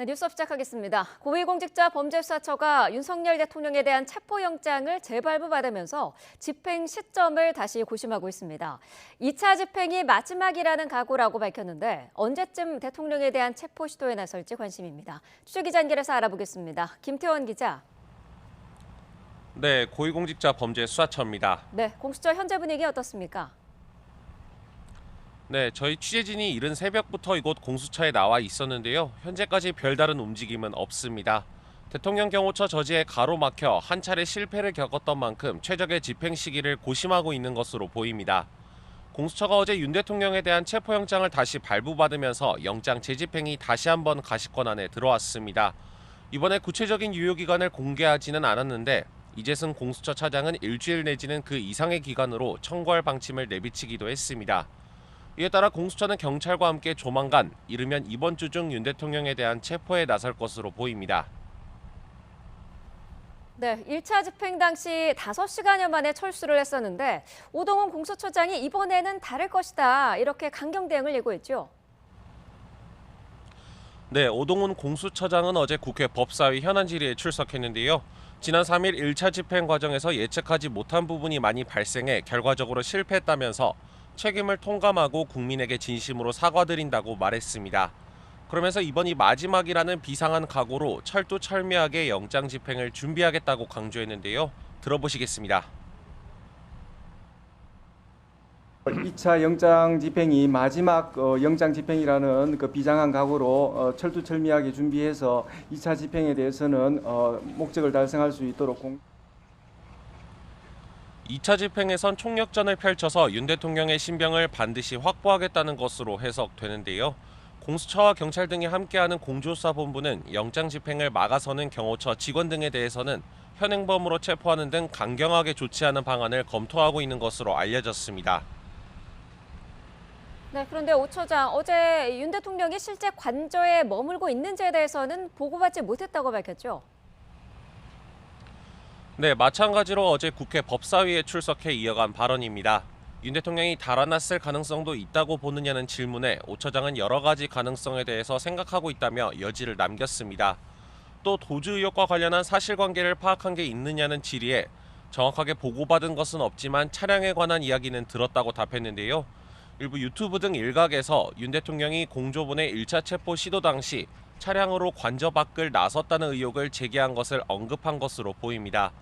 네, 뉴스업 시작하겠습니다. 고위공직자범죄수사처가 윤석열 대통령에 대한 체포영장을 재발부받으면서 집행 시점을 다시 고심하고 있습니다. 2차 집행이 마지막이라는 각오라고 밝혔는데 언제쯤 대통령에 대한 체포 시도에 나설지 관심입니다. 취재기자 연결해서 알아보겠습니다. 김태원 기자. 네, 고위공직자범죄수사처입니다. 네, 공수처 현재 분위기 어떻습니까? 네, 저희 취재진이 이른 새벽부터 이곳 공수처에 나와 있었는데요. 현재까지 별다른 움직임은 없습니다. 대통령 경호처 저지에 가로막혀 한 차례 실패를 겪었던 만큼 최적의 집행 시기를 고심하고 있는 것으로 보입니다. 공수처가 어제 윤 대통령에 대한 체포영장을 다시 발부받으면서 영장 재집행이 다시 한번 가시권안에 들어왔습니다. 이번에 구체적인 유효기간을 공개하지는 않았는데 이재승 공수처 차장은 일주일 내지는 그 이상의 기간으로 청구할 방침을 내비치기도 했습니다. 이에 따라 공수처는 경찰과 함께 조만간 이르면 이번 주 중 윤 대통령에 대한 체포에 나설 것으로 보입니다. 네, 1차 집행 당시 5시간여 만에 철수를 했었는데 오동훈 공수처장이 이번에는 다를 것이다 이렇게 강경 대응을 예고했죠. 네, 오동훈 공수처장은 어제 국회 법사위 현안 질의에 출석했는데요. 지난 3일 1차 집행 과정에서 예측하지 못한 부분이 많이 발생해 결과적으로 실패했다면서 책임을 통감하고 국민에게 진심으로 사과드린다고 말했습니다. 그러면서 이번이 마지막이라는 비상한 각오로 철두철미하게 영장 집행을 준비하겠다고 강조했는데요. 들어보시겠습니다. 2차 영장 집행이 마지막 영장 집행이라는 그 비장한 각오로 철두철미하게 준비해서 2차 집행에 대해서는 목적을 달성할 수 있도록 2차 집행에선 총력전을 펼쳐서 윤 대통령의 신병을 반드시 확보하겠다는 것으로 해석되는데요. 공수처와 경찰 등이 함께하는 공조수사본부는 영장 집행을 막아서는 경호처 직원 등에 대해서는 현행범으로 체포하는 등 강경하게 조치하는 방안을 검토하고 있는 것으로 알려졌습니다. 네, 그런데 오 처장, 어제 윤 대통령이 실제 관저에 머물고 있는지에 대해서는 보고받지 못했다고 밝혔죠. 네, 마찬가지로 어제 국회 법사위에 출석해 이어간 발언입니다. 윤 대통령이 달아났을 가능성도 있다고 보느냐는 질문에 오 처장은 여러 가지 가능성에 대해서 생각하고 있다며 여지를 남겼습니다. 또 도주 의혹과 관련한 사실관계를 파악한 게 있느냐는 질의에 정확하게 보고받은 것은 없지만 차량에 관한 이야기는 들었다고 답했는데요. 일부 유튜브 등 일각에서 윤 대통령이 공조본의 1차 체포 시도 당시 차량으로 관저 밖을 나섰다는 의혹을 제기한 것을 언급한 것으로 보입니다.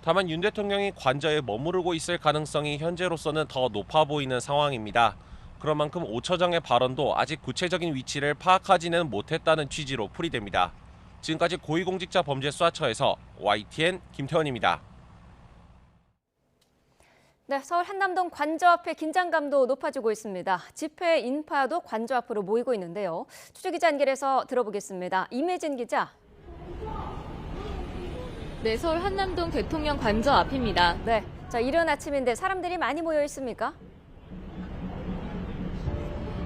다만 윤 대통령이 관저에 머무르고 있을 가능성이 현재로서는 더 높아 보이는 상황입니다. 그런 만큼 오 처장의 발언도 아직 구체적인 위치를 파악하지는 못했다는 취지로 풀이됩니다. 지금까지 고위공직자범죄수사처에서 YTN 김태원입니다. 네, 서울 한남동 관저 앞에 긴장감도 높아지고 있습니다. 집회 인파도 관저 앞으로 모이고 있는데요. 취재기자 연결해서 들어보겠습니다. 임혜진 기자. 네, 서울 한남동 대통령 관저 앞입니다. 네, 자, 이른 아침인데 사람들이 많이 모여 있습니까?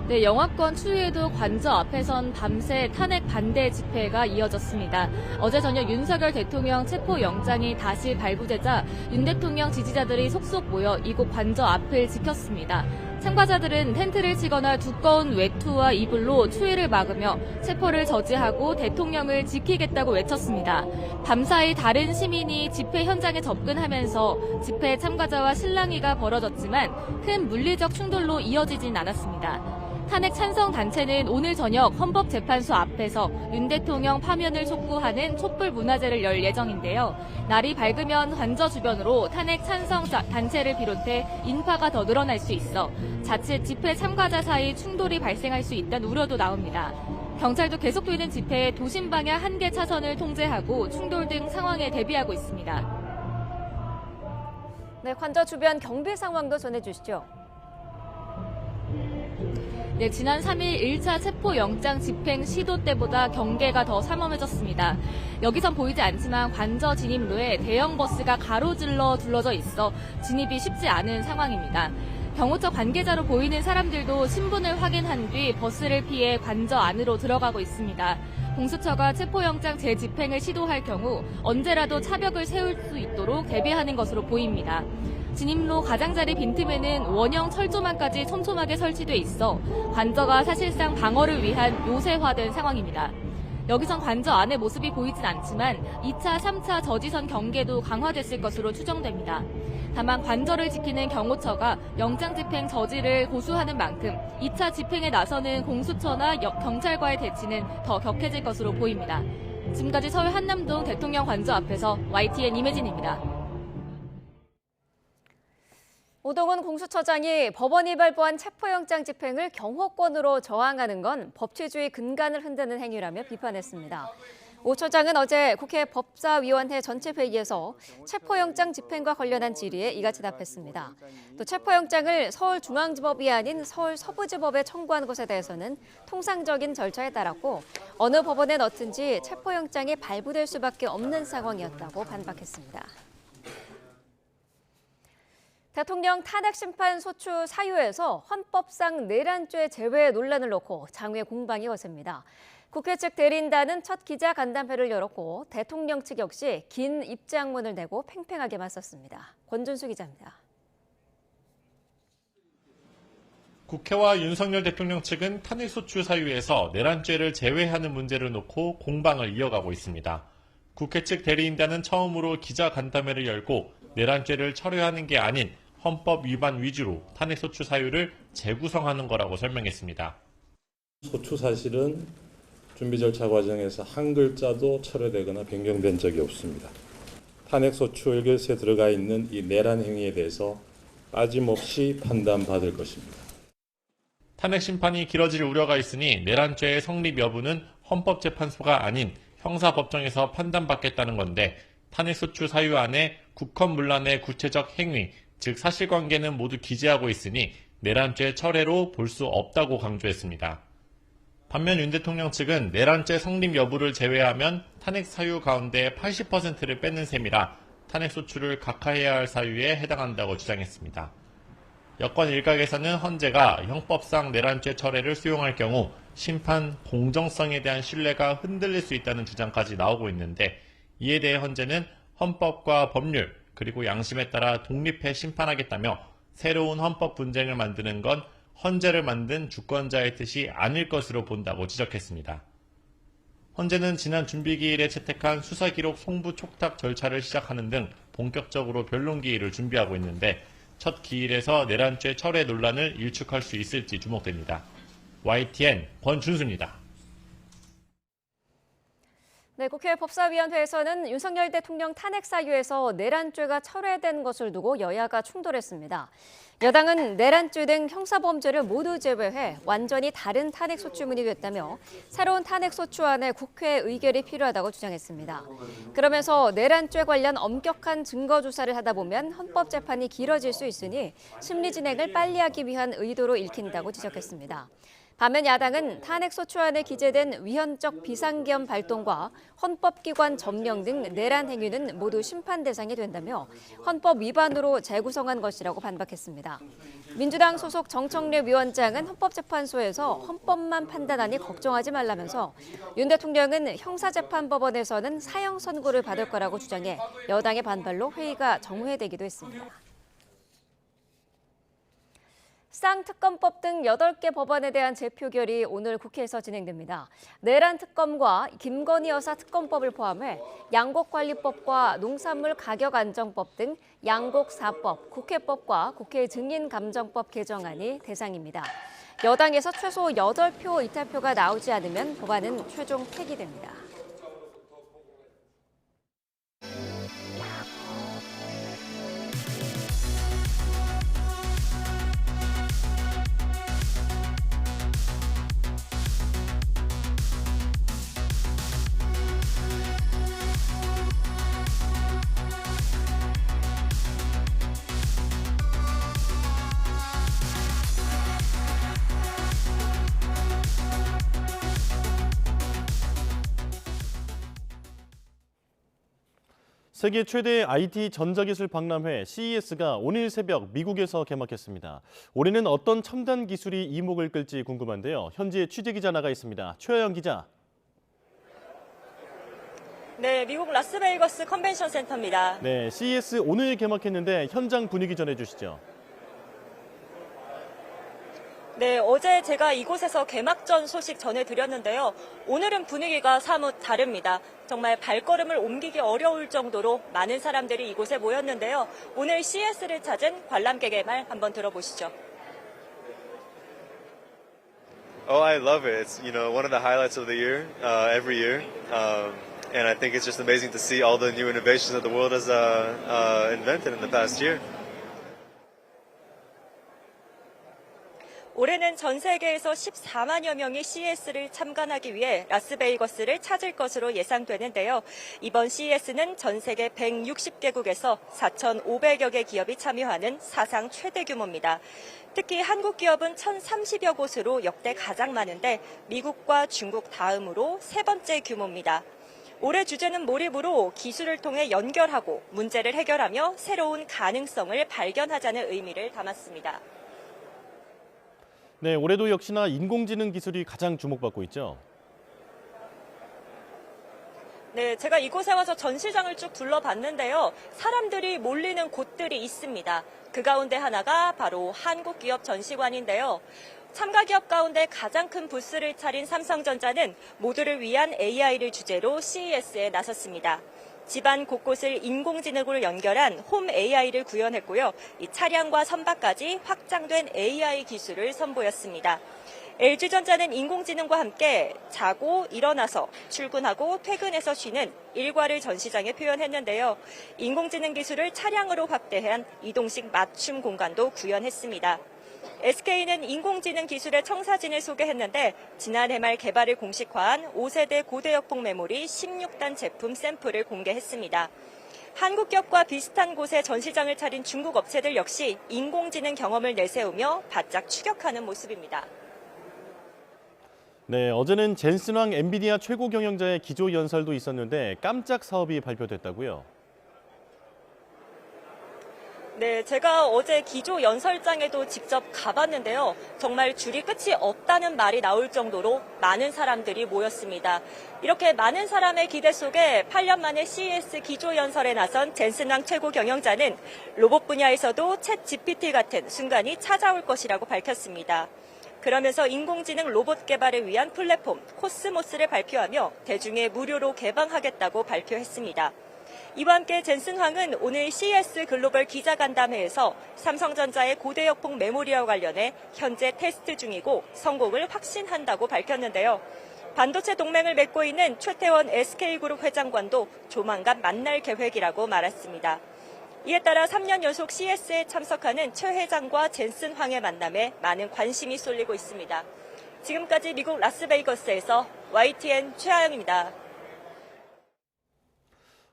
네, 영하권 추위에도 관저 앞에선 밤새 탄핵 반대 집회가 이어졌습니다. 어제 저녁 윤석열 대통령 체포 영장이 다시 발부되자 윤 대통령 지지자들이 속속 모여 이곳 관저 앞을 지켰습니다. 참가자들은 텐트를 치거나 두꺼운 외투와 이불로 추위를 막으며 체포를 저지하고 대통령을 지키겠다고 외쳤습니다. 밤사이 다른 시민이 집회 현장에 접근하면서 집회 참가자와 실랑이가 벌어졌지만 큰 물리적 충돌로 이어지진 않았습니다. 탄핵 찬성 단체는 오늘 저녁 헌법재판소 앞에서 윤 대통령 파면을 촉구하는 촛불 문화제를 열 예정인데요. 날이 밝으면 관저 주변으로 탄핵 찬성 단체를 비롯해 인파가 더 늘어날 수 있어 자칫 집회 참가자 사이 충돌이 발생할 수 있다는 우려도 나옵니다. 경찰도 계속되는 집회에 도심 방향 1개 차선을 통제하고 충돌 등 상황에 대비하고 있습니다. 네, 관저 주변 경비 상황도 전해주시죠. 네, 지난 3일 1차 체포영장 집행 시도 때보다 경계가 더 삼엄해졌습니다. 여기선 보이지 않지만 관저 진입로에 대형 버스가 가로질러 둘러져 있어 진입이 쉽지 않은 상황입니다. 경호처 관계자로 보이는 사람들도 신분을 확인한 뒤 버스를 피해 관저 안으로 들어가고 있습니다. 공수처가 체포영장 재집행을 시도할 경우 언제라도 차벽을 세울 수 있도록 대비하는 것으로 보입니다. 진입로 가장자리 빈틈에는 원형 철조망까지 촘촘하게 설치돼 있어 관저가 사실상 방어를 위한 요새화된 상황입니다. 여기선 관저 안의 모습이 보이진 않지만 2차, 3차 저지선 경계도 강화됐을 것으로 추정됩니다. 다만 관저를 지키는 경호처가 영장 집행 저지를 고수하는 만큼 2차 집행에 나서는 공수처나 경찰과의 대치는 더 격해질 것으로 보입니다. 지금까지 서울 한남동 대통령 관저 앞에서 YTN 임혜진입니다. 오동훈 공수처장이 법원이 발부한 체포영장 집행을 경호권으로 저항하는 건 법치주의 근간을 흔드는 행위라며 비판했습니다. 오 처장은 어제 국회 법사위원회 전체 회의에서 체포영장 집행과 관련한 질의에 이같이 답했습니다. 또 체포영장을 서울중앙지법이 아닌 서울 서부지법에 청구한 것에 대해서는 통상적인 절차에 따랐고 어느 법원에 넣든지 체포영장이 발부될 수밖에 없는 상황이었다고 반박했습니다. 대통령 탄핵 심판 소추 사유에서 헌법상 내란죄 제외 논란을 놓고 장외 공방이 거셉니다. 국회 측 대리인단은 첫 기자 간담회를 열었고 대통령 측 역시 긴 입장문을 내고 팽팽하게 맞섰습니다. 권준수 기자입니다. 국회와 윤석열 대통령 측은 탄핵소추 사유에서 내란죄를 제외하는 문제를 놓고 공방을 이어가고 있습니다. 국회 측 대리인단은 처음으로 기자 간담회를 열고 내란죄를 철회하는 게 아닌 헌법 위반 위주로 탄핵소추 사유를 재구성하는 거라고 설명했습니다. 소추 사실은 준비 절차 과정에서 한 글자도 철회되거나 변경된 적이 없습니다. 탄핵소추 1결서에 들어가 있는 이 내란 행위에 대해서 빠짐없이 판단받을 것입니다. 탄핵 심판이 길어질 우려가 있으니 내란죄의 성립 여부는 헌법재판소가 아닌 형사법정에서 판단받겠다는 건데 탄핵소추 사유 안에 국헌문란의 구체적 행위, 즉 사실관계는 모두 기재하고 있으니 내란죄 철회로 볼 수 없다고 강조했습니다. 반면 윤 대통령 측은 내란죄 성립 여부를 제외하면 탄핵 사유 가운데 80%를 뺏는 셈이라 탄핵소추를 각하해야 할 사유에 해당한다고 주장했습니다. 여권 일각에서는 헌재가 형법상 내란죄 철회를 수용할 경우 심판 공정성에 대한 신뢰가 흔들릴 수 있다는 주장까지 나오고 있는데 이에 대해 헌재는 헌법과 법률 그리고 양심에 따라 독립해 심판하겠다며 새로운 헌법 분쟁을 만드는 건 헌재를 만든 주권자의 뜻이 아닐 것으로 본다고 지적했습니다. 헌재는 지난 준비기일에 채택한 수사기록 송부 촉탁 절차를 시작하는 등 본격적으로 변론기일을 준비하고 있는데 첫 기일에서 내란죄 철회 논란을 일축할 수 있을지 주목됩니다. YTN 권준수입니다. 네, 국회 법사위원회에서는 윤석열 대통령 탄핵 사유에서 내란죄가 철회된 것을 두고 여야가 충돌했습니다. 여당은 내란죄 등 형사범죄를 모두 제외해 완전히 다른 탄핵소추문이 됐다며 새로운 탄핵소추안에 국회 의결이 필요하다고 주장했습니다. 그러면서 내란죄 관련 엄격한 증거 조사를 하다 보면 헌법재판이 길어질 수 있으니 심리 진행을 빨리 하기 위한 의도로 읽힌다고 지적했습니다. 반면 야당은 탄핵소추안에 기재된 위헌적 비상계엄 발동과 헌법기관 점령 등 내란 행위는 모두 심판 대상이 된다며 헌법 위반으로 재구성한 것이라고 반박했습니다. 민주당 소속 정청래 위원장은 헌법재판소에서 헌법만 판단하니 걱정하지 말라면서 윤 대통령은 형사재판법원에서는 사형 선고를 받을 거라고 주장해 여당의 반발로 회의가 정회되기도 했습니다. 쌍특검법 등 8개 법안에 대한 재표결이 오늘 국회에서 진행됩니다. 내란 특검과 김건희 여사 특검법을 포함해 양곡관리법과 농산물 가격 안정법 등 양곡4법, 국회법과 국회 증인감정법 개정안이 대상입니다. 여당에서 최소 8표 이탈표가 나오지 않으면 법안은 최종 폐기됩니다. 세계 최대 IT 전자기술 박람회 CES가 오늘 새벽 미국에서 개막했습니다. 올해는 어떤 첨단 기술이 이목을 끌지 궁금한데요. 현지에 취재기자 나가 있습니다. 최하영 기자. 네, 미국 라스베이거스 컨벤션 센터입니다. 네, CES 오늘 개막했는데 현장 분위기 전해주시죠. 네, 어제 제가 이곳에서 개막전 소식 전해드렸는데요. 오늘은 분위기가 사뭇 다릅니다. 정말 발걸음을 옮기기 어려울 정도로 많은 사람들이 이곳에 모였는데요. 오늘 CES를 찾은 관람객의 말 한번 들어보시죠. Oh, I love it. It's, one of the highlights of the year, every year. And I think it's just amazing to see all the new innovations that the world has invented in the past year. 올해는 전 세계에서 14만여 명이 CES를 참관하기 위해 라스베이거스를 찾을 것으로 예상되는데요. 이번 CES는 전 세계 160개국에서 4,500여 개 기업이 참여하는 사상 최대 규모입니다. 특히 한국 기업은 1,030여 곳으로 역대 가장 많은데 미국과 중국 다음으로 세 번째 규모입니다. 올해 주제는 몰입으로 기술을 통해 연결하고 문제를 해결하며 새로운 가능성을 발견하자는 의미를 담았습니다. 네, 올해도 역시나 인공지능 기술이 가장 주목받고 있죠. 네, 제가 이곳에 와서 전시장을 쭉 둘러봤는데요. 사람들이 몰리는 곳들이 있습니다. 그 가운데 하나가 바로 한국 기업 전시관인데요. 참가 기업 가운데 가장 큰 부스를 차린 삼성전자는 모두를 위한 AI를 주제로 CES에 나섰습니다. 집안 곳곳을 인공지능으로 연결한 홈 AI를 구현했고요. 이 차량과 선박까지 확장된 AI 기술을 선보였습니다. LG전자는 인공지능과 함께 자고 일어나서 출근하고 퇴근해서 쉬는 일과를 전시장에 표현했는데요. 인공지능 기술을 차량으로 확대한 이동식 맞춤 공간도 구현했습니다. SK는 인공지능 기술의 청사진을 소개했는데 지난해 말 개발을 공식화한 5세대 고대역폭 메모리 16단 제품 샘플을 공개했습니다. 한국 기업과 비슷한 곳에 전시장을 차린 중국 업체들 역시 인공지능 경험을 내세우며 바짝 추격하는 모습입니다. 네, 어제는 젠슨황 엔비디아 최고 경영자의 기조 연설도 있었는데 깜짝 사업이 발표됐다고요? 네, 제가 어제 기조 연설장에도 직접 가봤는데요. 정말 줄이 끝이 없다는 말이 나올 정도로 많은 사람들이 모였습니다. 이렇게 많은 사람의 기대 속에 8년 만에 CES 기조 연설에 나선 젠슨황 최고 경영자는 로봇 분야에서도 챗 GPT 같은 순간이 찾아올 것이라고 밝혔습니다. 그러면서 인공지능 로봇 개발을 위한 플랫폼 코스모스를 발표하며 대중에 무료로 개방하겠다고 발표했습니다. 이와 함께 젠슨 황은 오늘 CES 글로벌 기자간담회에서 삼성전자의 고대역폭 메모리와 관련해 현재 테스트 중이고 성공을 확신한다고 밝혔는데요. 반도체 동맹을 맺고 있는 최태원 SK그룹 회장과도 조만간 만날 계획이라고 말했습니다. 이에 따라 3년 연속 CES에 참석하는 최 회장과 젠슨 황의 만남에 많은 관심이 쏠리고 있습니다. 지금까지 미국 라스베이거스에서 YTN 최하영입니다.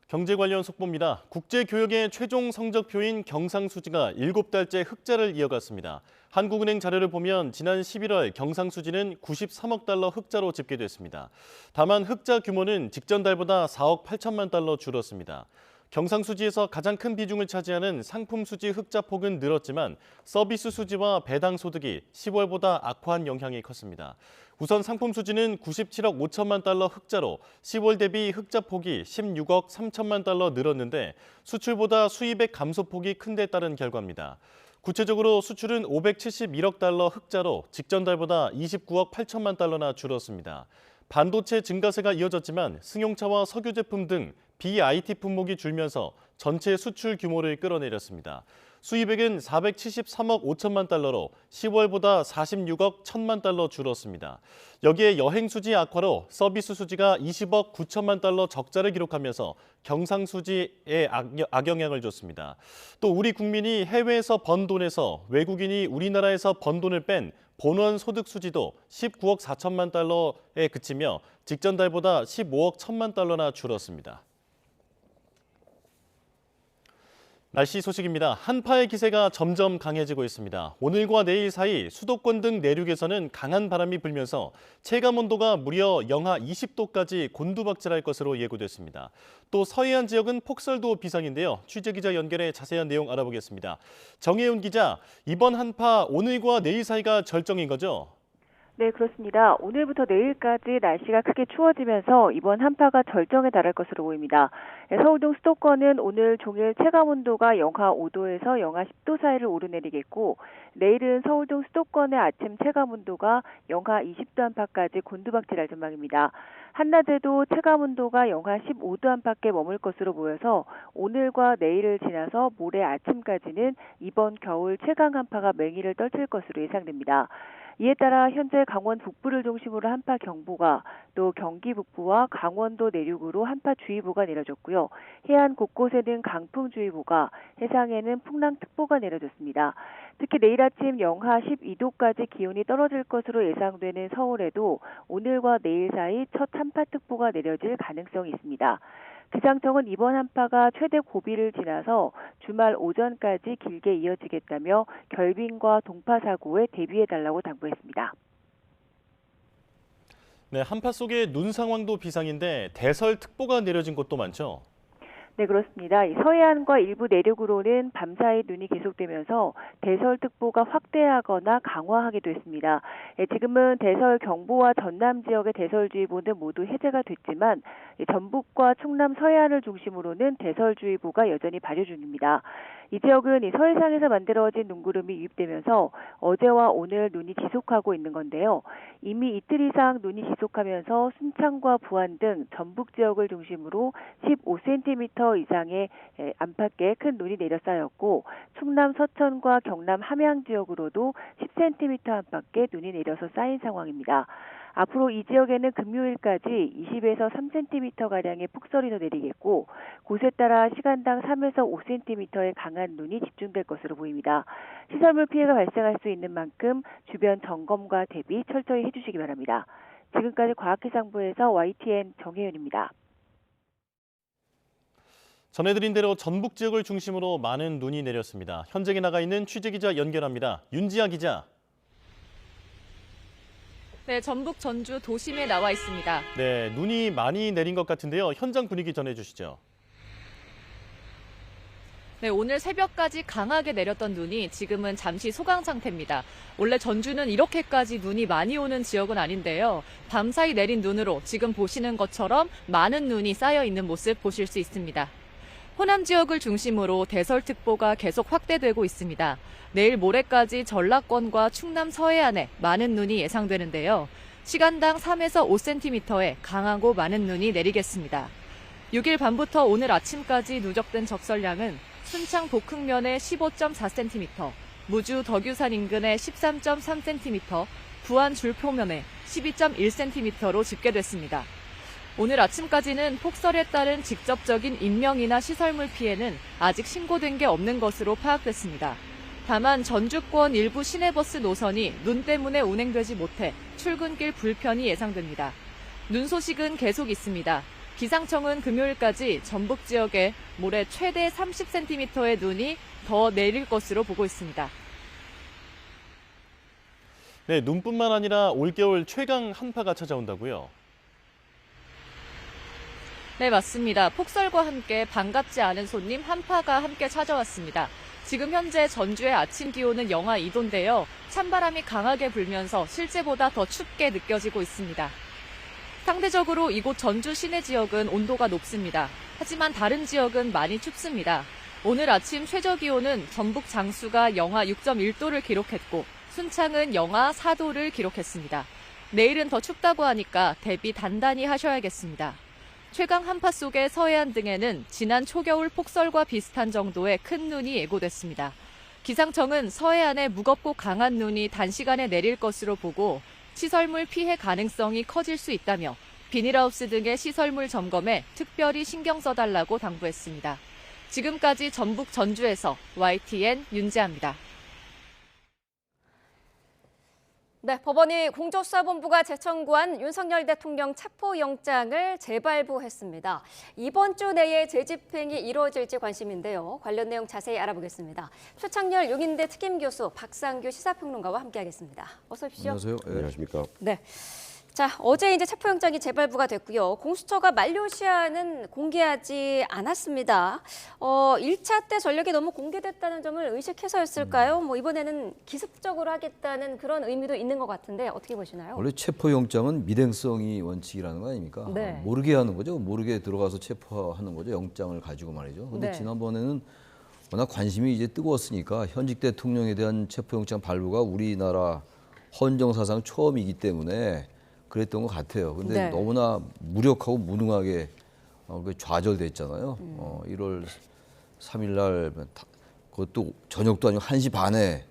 경제 관련 속보입니다. 국제교역의 최종 성적표인 경상수지가 7달째 흑자를 이어갔습니다. 한국은행 자료를 보면 지난 11월 경상수지는 93억 달러 흑자로 집계됐습니다. 다만 흑자 규모는 직전 달보다 4억 8천만 달러 줄었습니다. 경상수지에서 가장 큰 비중을 차지하는 상품수지 흑자폭은 늘었지만 서비스 수지와 배당 소득이 10월보다 악화한 영향이 컸습니다. 우선 상품수지는 97억 5천만 달러 흑자로 10월 대비 흑자폭이 16억 3천만 달러 늘었는데 수출보다 수입액 감소폭이 큰 데 따른 결과입니다. 구체적으로 수출은 571억 달러 흑자로 직전 달보다 29억 8천만 달러나 줄었습니다. 반도체 증가세가 이어졌지만 승용차와 석유 제품 등 BIT 품목이 줄면서 전체 수출 규모를 끌어내렸습니다. 수입액은 473억 5천만 달러로 10월보다 46억 1천만 달러 줄었습니다. 여기에 여행 수지 악화로 서비스 수지가 20억 9천만 달러 적자를 기록하면서 경상수지에 악영향을 줬습니다. 또 우리 국민이 해외에서 번 돈에서 외국인이 우리나라에서 번 돈을 뺀 본원 소득 수지도 19억 4천만 달러에 그치며 직전 달보다 15억 1천만 달러나 줄었습니다. 날씨 소식입니다. 한파의 기세가 점점 강해지고 있습니다. 오늘과 내일 사이 수도권 등 내륙에서는 강한 바람이 불면서 체감온도가 무려 영하 20도까지 곤두박질할 것으로 예고됐습니다. 또 서해안 지역은 폭설도 비상인데요. 취재기자 연결해 자세한 내용 알아보겠습니다. 정혜윤 기자, 이번 한파 오늘과 내일 사이가 절정인 거죠? 네, 그렇습니다. 오늘부터 내일까지 날씨가 크게 추워지면서 이번 한파가 절정에 달할 것으로 보입니다. 서울 등 수도권은 오늘 종일 체감온도가 영하 5도에서 영하 10도 사이를 오르내리겠고, 내일은 서울 등 수도권의 아침 체감온도가 영하 20도 안팎까지 곤두박질할 전망입니다. 한낮에도 체감온도가 영하 15도 안팎에 머물 것으로 보여서 오늘과 내일을 지나서 모레 아침까지는 이번 겨울 최강 한파가 맹위를 떨칠 것으로 예상됩니다. 이에 따라 현재 강원 북부를 중심으로 한파 경보가, 또 경기 북부와 강원도 내륙으로 한파주의보가 내려졌고요. 해안 곳곳에는 강풍주의보가, 해상에는 풍랑특보가 내려졌습니다. 특히 내일 아침 영하 12도까지 기온이 떨어질 것으로 예상되는 서울에도 오늘과 내일 사이 첫 한파특보가 내려질 가능성이 있습니다. 기상청은 이번 한파가 최대 고비를 지나서 주말 오전까지 길게 이어지겠다며 결빙과 동파 사고에 대비해달라고 당부했습니다. 네, 한파 속의 눈 상황도 비상인데 대설특보가 내려진 곳도 많죠? 네, 그렇습니다. 서해안과 일부 내륙으로는 밤사이 눈이 계속되면서 대설특보가 확대하거나 강화하기도 했습니다. 지금은 대설경보와 전남 지역의 대설주의보는 모두 해제가 됐지만 전북과 충남 서해안을 중심으로는 대설주의보가 여전히 발효 중입니다. 이 지역은 서해상에서 만들어진 눈구름이 유입되면서 어제와 오늘 눈이 지속하고 있는 건데요. 이미 이틀 이상 눈이 지속하면서 순창과 부안 등 전북 지역을 중심으로 15cm 이상의 안팎의 큰 눈이 내려 쌓였고, 충남 서천과 경남 함양 지역으로도 10cm 안팎의 눈이 내려서 쌓인 상황입니다. 앞으로 이 지역에는 금요일까지 20에서 3cm가량의 폭설이 더 내리겠고, 곳에 따라 시간당 3에서 5cm의 강한 눈이 집중될 것으로 보입니다. 시설물 피해가 발생할 수 있는 만큼 주변 점검과 대비 철저히 해주시기 바랍니다. 지금까지 과학기상부에서 YTN 정혜윤입니다. 전해드린 대로 전북 지역을 중심으로 많은 눈이 내렸습니다. 현장에 나가 있는 취재기자 연결합니다. 윤지아 기자. 네, 전북 전주 도심에 나와 있습니다. 네, 눈이 많이 내린 것 같은데요. 현장 분위기 전해주시죠. 네, 오늘 새벽까지 강하게 내렸던 눈이 지금은 잠시 소강 상태입니다. 원래 전주는 이렇게까지 눈이 많이 오는 지역은 아닌데요. 밤사이 내린 눈으로 지금 보시는 것처럼 많은 눈이 쌓여 있는 모습 보실 수 있습니다. 호남 지역을 중심으로 대설특보가 계속 확대되고 있습니다. 내일 모레까지 전라권과 충남 서해안에 많은 눈이 예상되는데요. 시간당 3에서 5cm의 강하고 많은 눈이 내리겠습니다. 6일 밤부터 오늘 아침까지 누적된 적설량은 순창 복흥면에 15.4cm, 무주 덕유산 인근에 13.3cm, 부안 줄포면에 12.1cm로 집계됐습니다. 오늘 아침까지는 폭설에 따른 직접적인 인명이나 시설물 피해는 아직 신고된 게 없는 것으로 파악됐습니다. 다만 전주권 일부 시내버스 노선이 눈 때문에 운행되지 못해 출근길 불편이 예상됩니다. 눈 소식은 계속 있습니다. 기상청은 금요일까지 전북 지역에 모레 최대 30cm의 눈이 더 내릴 것으로 보고 있습니다. 네, 눈뿐만 아니라 올겨울 최강 한파가 찾아온다고요? 네, 맞습니다. 폭설과 함께 반갑지 않은 손님 한파가 함께 찾아왔습니다. 지금 현재 전주의 아침 기온은 영하 2도인데요. 찬바람이 강하게 불면서 실제보다 더 춥게 느껴지고 있습니다. 상대적으로 이곳 전주 시내 지역은 온도가 높습니다. 하지만 다른 지역은 많이 춥습니다. 오늘 아침 최저 기온은 전북 장수가 영하 6.1도를 기록했고 순창은 영하 4도를 기록했습니다. 내일은 더 춥다고 하니까 대비 단단히 하셔야겠습니다. 최강 한파 속의 서해안 등에는 지난 초겨울 폭설과 비슷한 정도의 큰 눈이 예고됐습니다. 기상청은 서해안에 무겁고 강한 눈이 단시간에 내릴 것으로 보고 시설물 피해 가능성이 커질 수 있다며 비닐하우스 등의 시설물 점검에 특별히 신경 써달라고 당부했습니다. 지금까지 전북 전주에서 YTN 윤지아입니다. 네, 법원이 공조수사본부가 재청구한 윤석열 대통령 체포영장을 재발부했습니다. 이번 주 내에 재집행이 이루어질지 관심인데요. 관련 내용 자세히 알아보겠습니다. 최창렬 용인대 특임교수, 박상규 시사평론가와 함께하겠습니다. 어서 오십시오. 안녕하세요. 네. 안녕하십니까. 네. 자, 어제 이제 체포영장이 재발부가 됐고요. 공수처가 만료 시한은 공개하지 않았습니다. 1차 때 전력이 너무 공개됐다는 점을 의식해서였을까요? 뭐 이번에는 기습적으로 하겠다는 그런 의미도 있는 것 같은데 어떻게 보시나요? 원래 체포영장은 미등성이 원칙이라는 거 아닙니까? 네. 모르게 하는 거죠. 모르게 들어가서 체포하는 거죠. 영장을 가지고 말이죠. 근데 네. 지난번에는 워낙 관심이 이제 뜨거웠으니까 현직 대통령에 대한 체포영장 발부가 우리나라 헌정사상 처음이기 때문에 그랬던 것 같아요. 근데 네. 너무나 무력하고 무능하게 좌절됐잖아요. 1월 3일 날 그것도 저녁도 아니고 1시 반에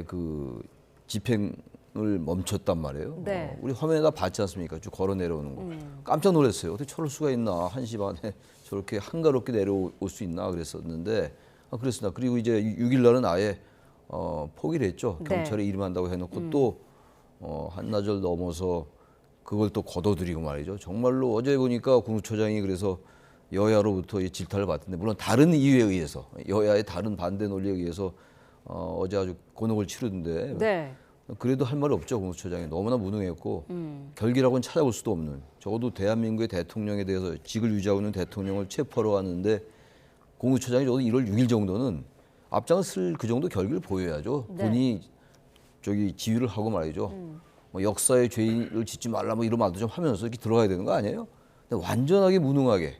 그 집행을 멈췄단 말이에요. 네. 우리 화면에다 봤지 않습니까? 쭉 걸어 내려오는 거. 깜짝 놀랐어요. 어떻게 저럴 수가 있나? 1시 반에 저렇게 한가롭게 내려올 수 있나 그랬었는데 그랬습니다. 그리고 이제 6일 날은 아예 포기를 했죠. 네. 경찰에 이름한다고 해놓고 또 한나절 넘어서 그걸 또 걷어들이고 말이죠. 정말로 어제 보니까 공수처장이 그래서 여야로부터 이 질타를 받던데 물론 다른 이유에 의해서 여야의 다른 반대 논리에 의해서 어제 아주 곤혹을 치르던데 네. 그래도 할 말이 없죠. 공수처장이 너무나 무능했고 결기라고는 찾아볼 수도 없는 적어도 대한민국의 대통령에 대해서 직을 유지하고 있는 대통령을 체포하러 왔는데 공수처장이 적어도 1월 6일 정도는 앞장을 쓸 그 정도 결기를 보여야죠. 네. 본인이 저기 지휘를 하고 말이죠. 뭐 역사의 죄인을 짓지 말라 뭐 이런 말도 좀 하면서 이렇게 들어가야 되는 거 아니에요? 근데 완전하게 무능하게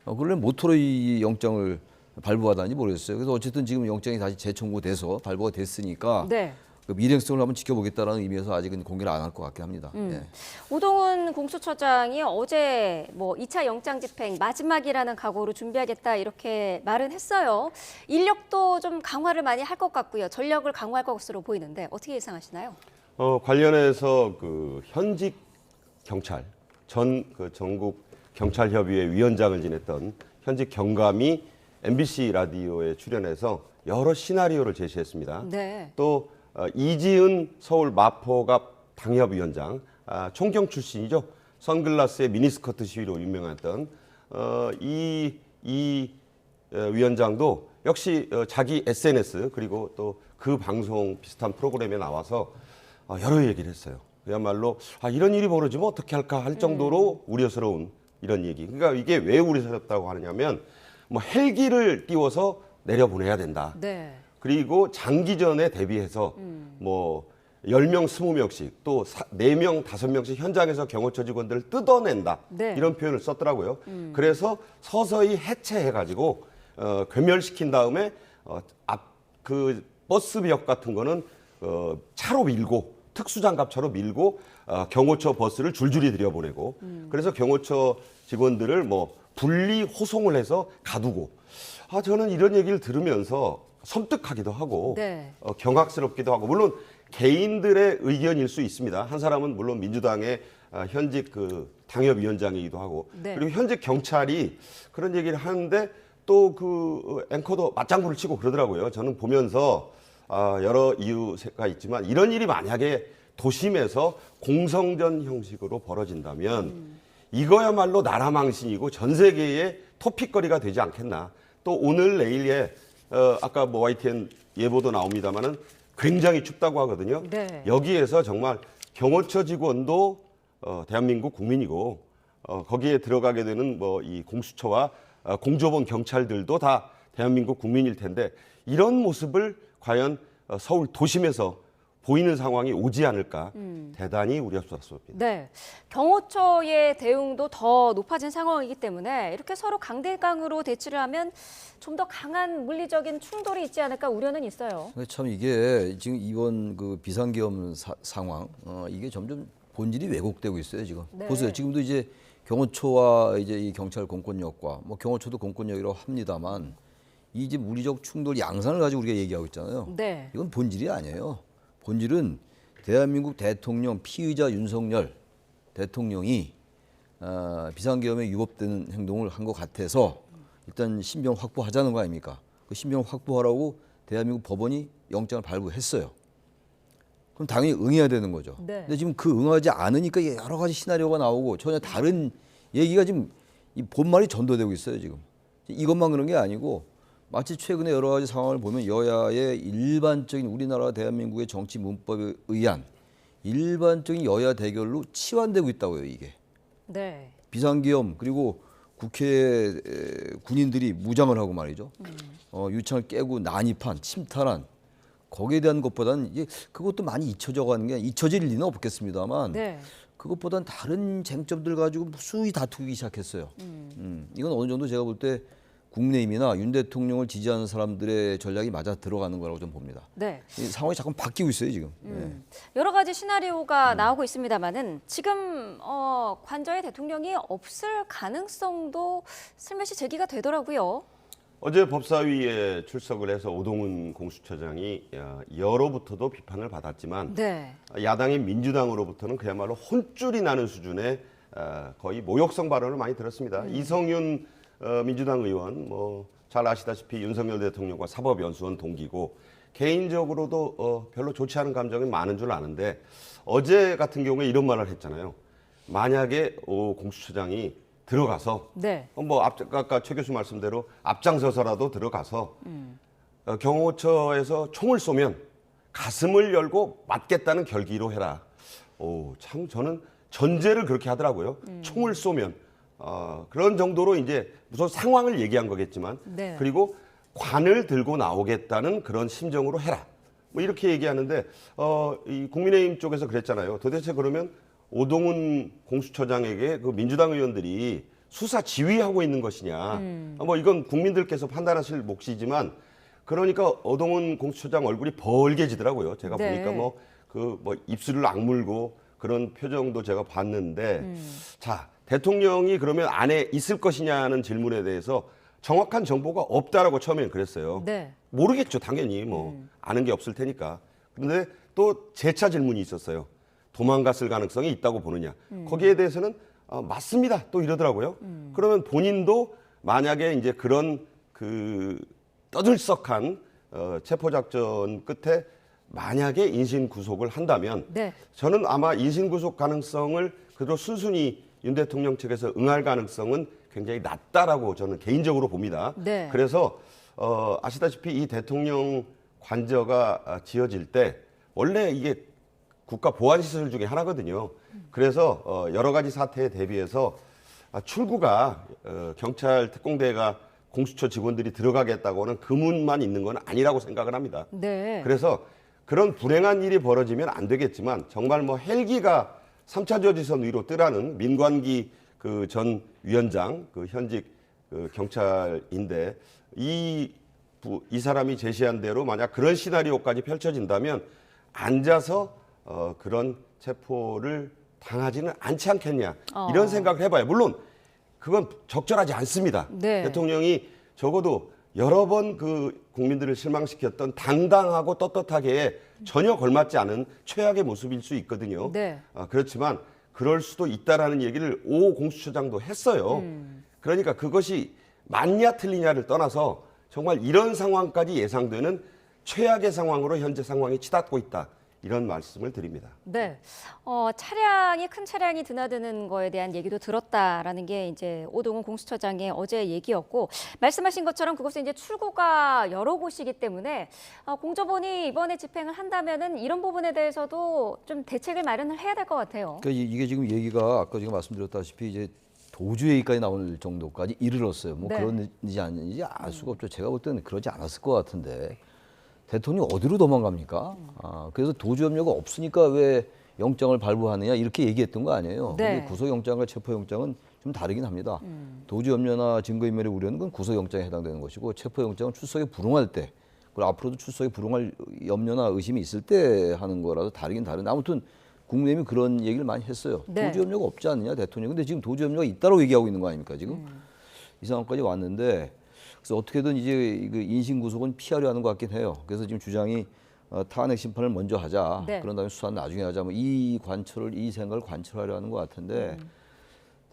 그런데 모토로 이 영장을 발부하다니 모르겠어요. 그래서 어쨌든 지금 영장이 다시 재청구돼서 발부가 됐으니까 네. 그 미래성을 한번 지켜보겠다라는 의미에서 아직은 공개를 안 할 것 같긴 합니다. 예. 오동훈 공수처장이 어제 뭐 2차 영장 집행 마지막이라는 각오로 준비하겠다 이렇게 말은 했어요. 인력도 좀 강화를 많이 할 것 같고요. 전력을 강화할 것으로 보이는데 어떻게 예상하시나요? 관련해서 그 현직 경찰 그 전국 경찰협의회 위원장을 지냈던 현직 경감이 MBC 라디오에 출연해서 여러 시나리오를 제시했습니다. 네. 또 이지은 서울 마포갑 당협위원장, 총경 출신이죠. 선글라스의 미니스커트 시위로 유명했던 이 위원장도 역시 자기 SNS 그리고 또 그 방송 비슷한 프로그램에 나와서 여러 얘기를 했어요. 그야말로 이런 일이 벌어지면 어떻게 할까 할 정도로 우려스러운 이런 얘기. 그러니까 이게 왜 우려스럽다고 하느냐면 뭐 헬기를 띄워서 내려보내야 된다. 네. 그리고 장기전에 대비해서 뭐 10명, 20명씩 또 4명, 5명씩 현장에서 경호처 직원들을 뜯어낸다. 네. 이런 표현을 썼더라고요. 그래서 서서히 해체해가지고 괴멸시킨 다음에 그 버스벽 같은 거는 차로 밀고 특수장갑차로 밀고 경호처 버스를 줄줄이 들여보내고 그래서 경호처 직원들을 뭐 분리 호송을 해서 가두고 저는 이런 얘기를 들으면서 섬뜩하기도 하고 네. 경악스럽기도 하고 물론 개인들의 의견일 수 있습니다. 한 사람은 물론 민주당의 현직 그 당협위원장이기도 하고 네. 그리고 현직 경찰이 그런 얘기를 하는데 또 그 앵커도 맞장구를 치고 그러더라고요. 저는 보면서 여러 이유가 있지만 이런 일이 만약에 도심에서 공성전 형식으로 벌어진다면 이거야말로 나라 망신이고 전 세계의 토픽거리가 되지 않겠나. 또 오늘 내일에 아까 뭐 YTN 예보도 나옵니다만은 굉장히 춥다고 하거든요. 네. 여기에서 정말 경호처 직원도 대한민국 국민이고 거기에 들어가게 되는 뭐 이 공수처와 공조본 경찰들도 다 대한민국 국민일 텐데 이런 모습을 과연 서울 도심에서 보이는 상황이 오지 않을까 대단히 우려스럽습니다. 네, 경호처의 대응도 더 높아진 상황이기 때문에 이렇게 서로 강대강으로 대치를 하면 좀 더 강한 물리적인 충돌이 있지 않을까 우려는 있어요. 참 이게 지금 이번 그 비상계엄 상황 이게 점점 본질이 왜곡되고 있어요 지금. 네. 보세요. 지금도 이제 경호처와 이제 이 경찰 공권력과 뭐 경호처도 공권력이라고 합니다만 이 이제 물리적 충돌 양상을 가지고 우리가 얘기하고 있잖아요. 네. 이건 본질이 아니에요. 본질은 대한민국 대통령 피의자 윤석열 대통령이 비상계엄에 위법되는 행동을 한 것 같아서 일단 신병 확보하자는 거 아닙니까? 그 신병 확보하라고 대한민국 법원이 영장을 발부했어요. 그럼 당연히 응해야 되는 거죠. 네. 근데 지금 그 응하지 않으니까 여러 가지 시나리오가 나오고 전혀 다른 얘기가 지금 이 본말이 전도되고 있어요 지금. 이것만 그런 게 아니고 마치 최근에 여러 가지 상황을 보면 여야의 일반적인 우리나라 대한민국의 정치 문법에 의한 일반적인 여야 대결로 치환되고 있다고요, 이게. 네. 비상계엄 그리고 국회 군인들이 무장을 하고 말이죠. 유창을 깨고 난입한, 침탈한 거기에 대한 것보다는 이제 그것도 많이 잊혀져 가는 게 잊혀질 리는 없겠습니다만 네. 그것보다는 다른 쟁점들 가지고 수위 다투기 시작했어요. 이건 어느 정도 제가 볼 때 국민의힘이나 윤 대통령을 지지하는 사람들의 전략이 맞아 들어가는 거라고 좀 봅니다. 네. 이 상황이 자꾸 바뀌고 있어요 지금. 여러 가지 시나리오가 나오고 있습니다만은 지금 관저에 대통령이 없을 가능성도 슬며시 제기가 되더라고요. 어제 법사위에 출석을 해서 오동훈 공수처장이 여로부터도 비판을 받았지만 네. 야당인 민주당으로부터는 그야말로 혼쭐이 나는 수준의 거의 모욕성 발언을 많이 들었습니다. 이성윤 민주당 의원 잘 아시다시피 윤석열 대통령과 사법연수원 동기고 개인적으로도 별로 좋지 않은 감정이 많은 줄 아는데 어제 같은 경우에 이런 말을 했잖아요. 만약에 오 공수처장이 들어가서 네. 아까 최 교수 말씀대로 앞장서서라도 들어가서 경호처에서 총을 쏘면 가슴을 열고 맞겠다는 결기로 해라. 참 저는 전제를 그렇게 하더라고요. 총을 쏘면 그런 정도로 이제 무슨 상황을 얘기한 거겠지만 네. 그리고 관을 들고 나오겠다는 그런 심정으로 해라. 이렇게 얘기하는데 이 국민의힘 쪽에서 그랬잖아요. 도대체 그러면 오동훈 공수처장에게 그 민주당 의원들이 수사 지휘하고 있는 것이냐. 이건 국민들께서 판단하실 몫이지만 그러니까 오동훈 공수처장 얼굴이 벌게지더라고요. 제가 네. 보니까 입술을 악물고 그런 표정도 제가 봤는데 자, 대통령이 그러면 안에 있을 것이냐는 질문에 대해서 정확한 정보가 없다라고 처음에는 그랬어요. 네. 모르겠죠. 당연히 아는 게 없을 테니까. 그런데 또 재차 질문이 있었어요. 도망갔을 가능성이 있다고 보느냐. 거기에 대해서는 맞습니다. 또 이러더라고요. 그러면 본인도 만약에 이제 그런 떠들썩한 체포작전 끝에 만약에 인신구속을 한다면 네. 저는 아마 인신구속 가능성을 그대로 순순히 윤 대통령 측에서 응할 가능성은 굉장히 낮다라고 저는 개인적으로 봅니다. 네. 그래서 아시다시피 이 대통령 관저가 지어질 때 원래 이게 국가 보안 시설 중에 하나거든요. 그래서 여러 가지 사태에 대비해서 출구가 경찰 특공대가 공수처 직원들이 들어가겠다고는 금문만 있는 건 아니라고 생각을 합니다. 네. 그래서 그런 불행한 일이 벌어지면 안 되겠지만 정말 헬기가 3차 저지선 위로 뜨라는 민관기 전 위원장 현직 경찰인데 이 사람이 제시한 대로 만약 그런 시나리오까지 펼쳐진다면 앉아서 그런 체포를 당하지는 않지 않겠냐 이런 생각을 해봐요. 물론 그건 적절하지 않습니다. 네. 대통령이 적어도 여러 번 국민들을 실망시켰던 당당하고 떳떳하게 전혀 걸맞지 않은 최악의 모습일 수 있거든요. 네. 그렇지만 그럴 수도 있다라는 얘기를 오 공수처장도 했어요. 그러니까 그것이 맞냐 틀리냐를 떠나서 정말 이런 상황까지 예상되는 최악의 상황으로 현재 상황이 치닫고 있다. 이런 말씀을 드립니다. 네. 큰 차량이 드나드는 거에 대한 얘기도 들었다라는 게 이제 오동훈 공수처장의 어제 얘기였고 말씀하신 것처럼 그것은 이제 출구가 여러 곳이기 때문에 공조본이 이번에 집행을 한다면은 이런 부분에 대해서도 좀 대책을 마련을 해야 될 것 같아요. 그러니까 이게 지금 얘기가 아까 제가 말씀드렸다시피 이제 도주 얘기까지 나올 정도까지 이르렀어요. 네. 그런지 아닌지 알 수가 없죠. 제가 볼 때는 그러지 않았을 것 같은데. 대통령이 어디로 도망갑니까? 그래서 도주 염려가 없으니까 왜 영장을 발부하느냐 이렇게 얘기했던 거 아니에요. 네. 근데 구속영장과 체포영장은 좀 다르긴 합니다. 도주 염려나 증거인멸의 우려는 건 구속영장에 해당되는 것이고 체포영장은 출석에 불응할 때 그리고 앞으로도 출석에 불응할 염려나 의심이 있을 때 하는 거라서 다르긴 다른데 아무튼 국민의힘이 그런 얘기를 많이 했어요. 네. 도주 염려가 없지 않느냐 대통령. 근데 지금 도주 염려가 있다고 얘기하고 있는 거 아닙니까 지금? 이 상황까지 왔는데 그래서 어떻게든 이제 인신구속은 피하려 하는 것 같긴 해요. 그래서 지금 주장이 탄핵 심판을 먼저 하자. 네. 그런 다음에 수사는 나중에 하자. 이 생각을 관철하려 하는 것 같은데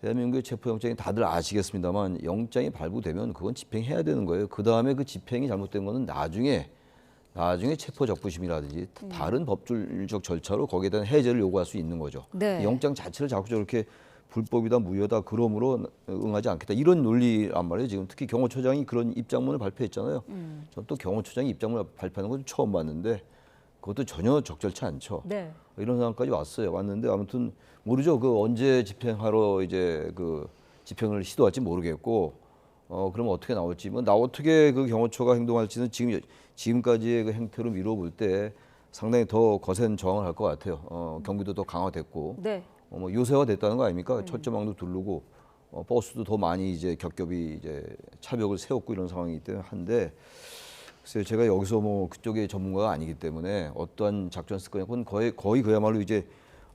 대한민국의 체포영장이 다들 아시겠습니다만 영장이 발부되면 그건 집행해야 되는 거예요. 그 다음에 그 집행이 잘못된 거는 나중에 체포적부심이라든지 다른 법률적 절차로 거기에 대한 해제를 요구할 수 있는 거죠. 네. 영장 자체를 자꾸 저렇게 불법이다 무효다 그러므로 응하지 않겠다 이런 논리란 말이에요. 지금 특히 경호처장이 그런 입장문을 발표했잖아요. 저는 또 경호처장이 입장문을 발표하는 건 처음 봤는데 그것도 전혀 적절치 않죠. 네. 이런 상황까지 왔는데 아무튼 모르죠. 그 언제 집행하러 이제 그 집행을 시도할지 모르겠고, 그러면 어떻게 나올지, 뭐 나 어떻게 그 경호처가 행동할지는 지금까지의 그 행태로 미뤄볼 때 상당히 더 거센 저항을 할 것 같아요. 경비도 더 강화됐고, 네. 뭐 요새화됐다는 거 아닙니까? 철조망도 두르고, 버스도 더 많이 이제 겹겹이 이제 차벽을 세웠고 이런 상황이기 때문에 한데, 글쎄요, 제가 여기서 뭐 그쪽의 전문가가 아니기 때문에 어떠한 작전 쓸 거냐, 그건 거의 그야말로 이제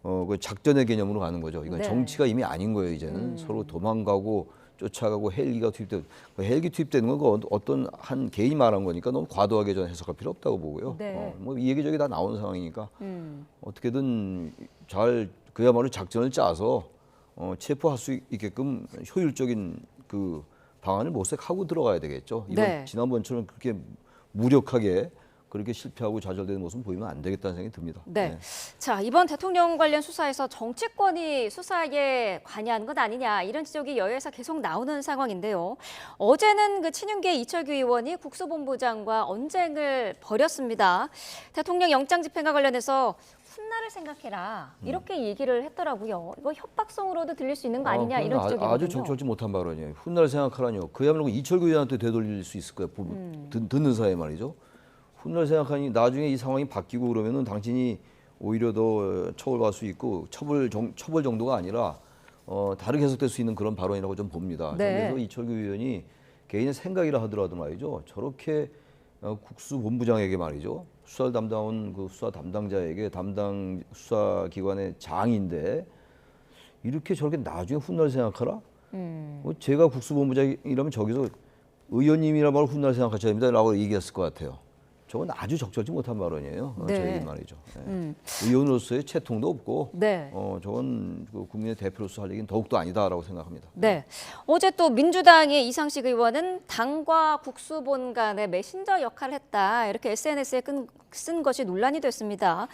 그 작전의 개념으로 가는 거죠. 이건 네. 정치가 이미 아닌 거예요. 이제는 서로 도망가고 쫓아가고 헬기가 투입되고, 헬기 투입되는 건 어떤 한 개인이 말한 거니까 너무 과도하게 저는 해석할 필요 없다고 보고요. 네. 뭐 이 얘기저기 다 나오는 상황이니까 어떻게든 잘 그야말로 작전을 짜서 체포할 수 있게끔 효율적인 그 방안을 모색하고 들어가야 되겠죠. 이번 네. 지난번처럼 그렇게 무력하게 그렇게 실패하고 좌절되는 모습은 보이면 안 되겠다는 생각이 듭니다. 네. 자, 이번 대통령 관련 수사에서 정치권이 수사에 관여한 것 아니냐 이런 지적이 여야에서 계속 나오는 상황인데요. 어제는 그 친윤계 이철규 의원이 국수본부장과 언쟁을 벌였습니다. 대통령 영장 집행과 관련해서 훗날을 생각해라 이렇게 얘기를 했더라고요. 이거 협박성으로도 들릴 수 있는 거 아니냐 이런 지적이거든요. 아주 적절치 못한 발언이에요. 훗날 생각하라뇨. 그야말로 이철규 의원한테 되돌릴 수 있을 거예요. 듣는 사이에 말이죠. 훗날 생각하니 나중에 이 상황이 바뀌고 그러면은 당신이 오히려 더 처벌받을 수 있고 처벌 정도가 아니라 다르게 해석될 수 있는 그런 발언이라고 좀 봅니다. 네. 그래서 이철규 의원이 개인의 생각이라 하더라도 말이죠. 저렇게 국수본부장에게 말이죠. 수사를 담당한 그 수사 담당자에게 담당 수사기관의 장인데 이렇게 저렇게 나중에 훗날 생각하라? 제가 국수본부장이라면 저기서 의원님이라 말을 훗날 생각하셔야 됩니다 라고 얘기했을 것 같아요. 저건 아주 적절치 못한 발언이에요. 네. 저 얘기 말이죠. 네. 의원으로서의 채통도 없고 네. 저건 그 국민의 대표로서 할 얘기는 더욱더 아니다라고 생각합니다. 네. 어제 또 민주당의 이상식 의원은 당과 국수본 간의 메신저 역할을 했다. 이렇게 SNS에 쓴 것이 논란이 됐습니다.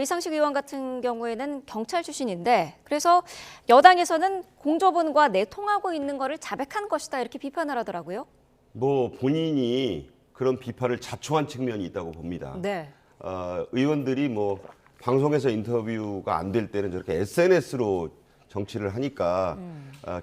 이상식 의원 같은 경우에는 경찰 출신인데 그래서 여당에서는 공조본과 내통하고 있는 거를 자백한 것이다. 이렇게 비판을 하더라고요. 뭐 본인이 그런 비판을 자초한 측면이 있다고 봅니다. 네. 의원들이 뭐 방송에서 인터뷰가 안 될 때는 저렇게 SNS로 정치를 하니까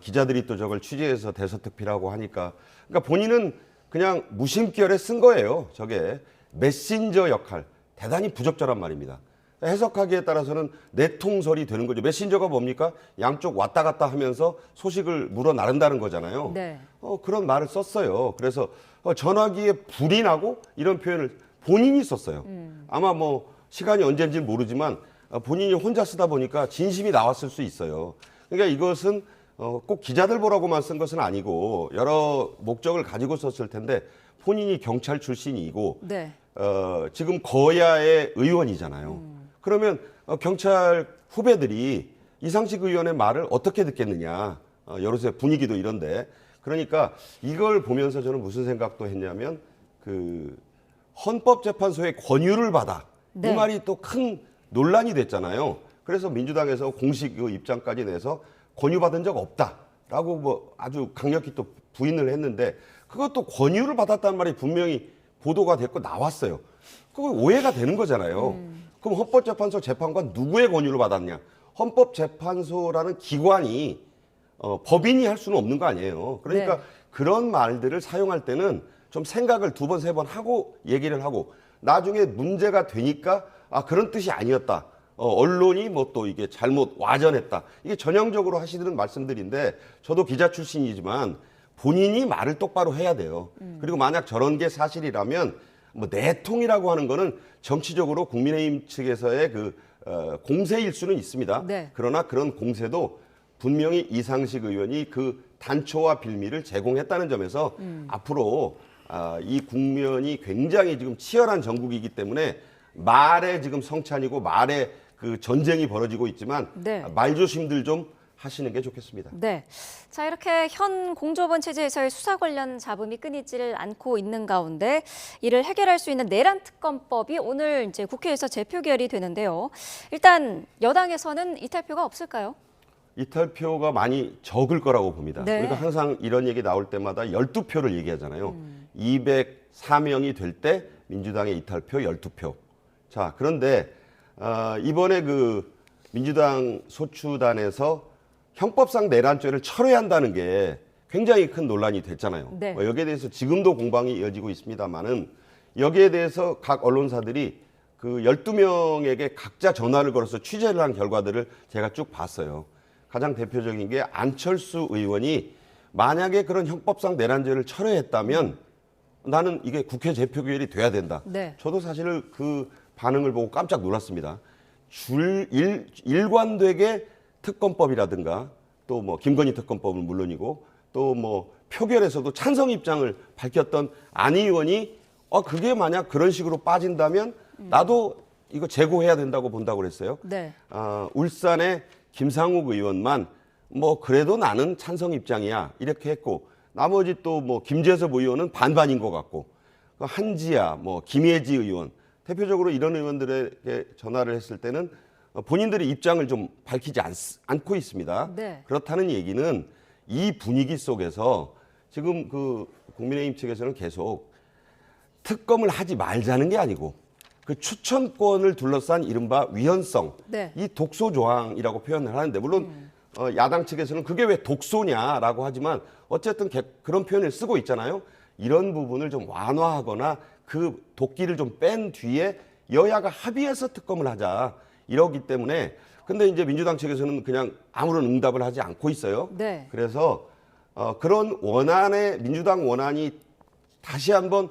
기자들이 또 저걸 취재해서 대서특필하고 하니까 그러니까 본인은 그냥 무심결에 쓴 거예요. 저게 메신저 역할 대단히 부적절한 말입니다. 해석하기에 따라서는 내통설이 되는 거죠. 메신저가 뭡니까? 양쪽 왔다 갔다 하면서 소식을 물어 나른다는 거잖아요. 네. 그런 말을 썼어요. 그래서 전화기에 불이 나고 이런 표현을 본인이 썼어요. 아마 뭐 시간이 언제인지는 모르지만 본인이 혼자 쓰다 보니까 진심이 나왔을 수 있어요. 그러니까 이것은 꼭 기자들 보라고만 쓴 것은 아니고 여러 목적을 가지고 썼을 텐데 본인이 경찰 출신이고 네. 지금 거야의 의원이잖아요. 그러면 경찰 후배들이 이상식 의원의 말을 어떻게 듣겠느냐. 여러세 분위기도 이런데. 그러니까 이걸 보면서 저는 무슨 생각도 했냐면 그 헌법재판소의 권유를 받아. 네. 이 말이 또 큰 논란이 됐잖아요. 그래서 민주당에서 공식 그 입장까지 내서 권유받은 적 없다라고 뭐 아주 강력히 또 부인을 했는데 그것도 권유를 받았다는 말이 분명히 보도가 됐고 나왔어요. 그거 오해가 되는 거잖아요. 그럼 헌법재판소 재판관 누구의 권유를 받았냐? 헌법재판소라는 기관이 법인이 할 수는 없는 거 아니에요. 그러니까 네. 그런 말들을 사용할 때는 좀 생각을 두 번, 세 번 하고 얘기를 하고 나중에 문제가 되니까 그런 뜻이 아니었다. 언론이 뭐 또 이게 잘못 와전했다. 이게 전형적으로 하시는 말씀들인데 저도 기자 출신이지만 본인이 말을 똑바로 해야 돼요. 그리고 만약 저런 게 사실이라면 뭐 내통이라고 하는 거는 정치적으로 국민의힘 측에서의 공세일 수는 있습니다. 네. 그러나 그런 공세도 분명히 이상식 의원이 그 단초와 빌미를 제공했다는 점에서 앞으로 이 국면이 굉장히 지금 치열한 정국이기 때문에 말에 지금 성찬이고 말에 그 전쟁이 벌어지고 있지만 네. 말조심들 좀 하시는 게 좋겠습니다. 네. 자, 이렇게 현 공조본 체제에서의 수사 관련 잡음이 끊이지를 않고 있는 가운데 이를 해결할 수 있는 내란 특검법이 오늘 이제 국회에서 재표결이 되는데요. 일단 여당에서는 이탈표가 없을까요? 이탈표가 많이 적을 거라고 봅니다. 네. 우리가 항상 이런 얘기 나올 때마다 12표를 얘기하잖아요. 204명이 될 때 민주당의 이탈표 12표, 자, 그런데 이번에 그 민주당 소추단에서 형법상 내란죄를 철회해야 한다는 게 굉장히 큰 논란이 됐잖아요. 네. 여기에 대해서 지금도 공방이 이어지고 있습니다만은 여기에 대해서 각 언론사들이 그 12명에게 각자 전화를 걸어서 취재를 한 결과들을 제가 쭉 봤어요. 가장 대표적인 게 안철수 의원이 만약에 그런 형법상 내란죄를 철회했다면 나는 이게 국회 제표결이 돼야 된다. 네. 저도 사실 그 반응을 보고 깜짝 놀랐습니다. 일관되게 특검법이라든가 또 뭐 김건희 특검법은 물론이고 또 뭐 표결에서도 찬성 입장을 밝혔던 안 의원이 그게 만약 그런 식으로 빠진다면 나도 이거 재고해야 된다고 본다고 그랬어요. 네. 울산의 김상욱 의원만 뭐 그래도 나는 찬성 입장이야 이렇게 했고 나머지 또 뭐 김재섭 의원은 반반인 것 같고 한지아 뭐 김혜지 의원 대표적으로 이런 의원들에게 전화를 했을 때는 본인들의 입장을 좀 밝히지 않고 있습니다. 네. 그렇다는 얘기는 이 분위기 속에서 지금 그 국민의힘 측에서는 계속 특검을 하지 말자는 게 아니고 그 추천권을 둘러싼 이른바 위헌성, 네. 이 독소 조항이라고 표현을 하는데 물론 야당 측에서는 그게 왜 독소냐라고 하지만 어쨌든 그런 표현을 쓰고 있잖아요. 이런 부분을 좀 완화하거나 그 도끼를 좀 뺀 뒤에 여야가 합의해서 특검을 하자 이러기 때문에 근데 이제 민주당 측에서는 그냥 아무런 응답을 하지 않고 있어요. 네. 그래서 그런 민주당 원안이 다시 한번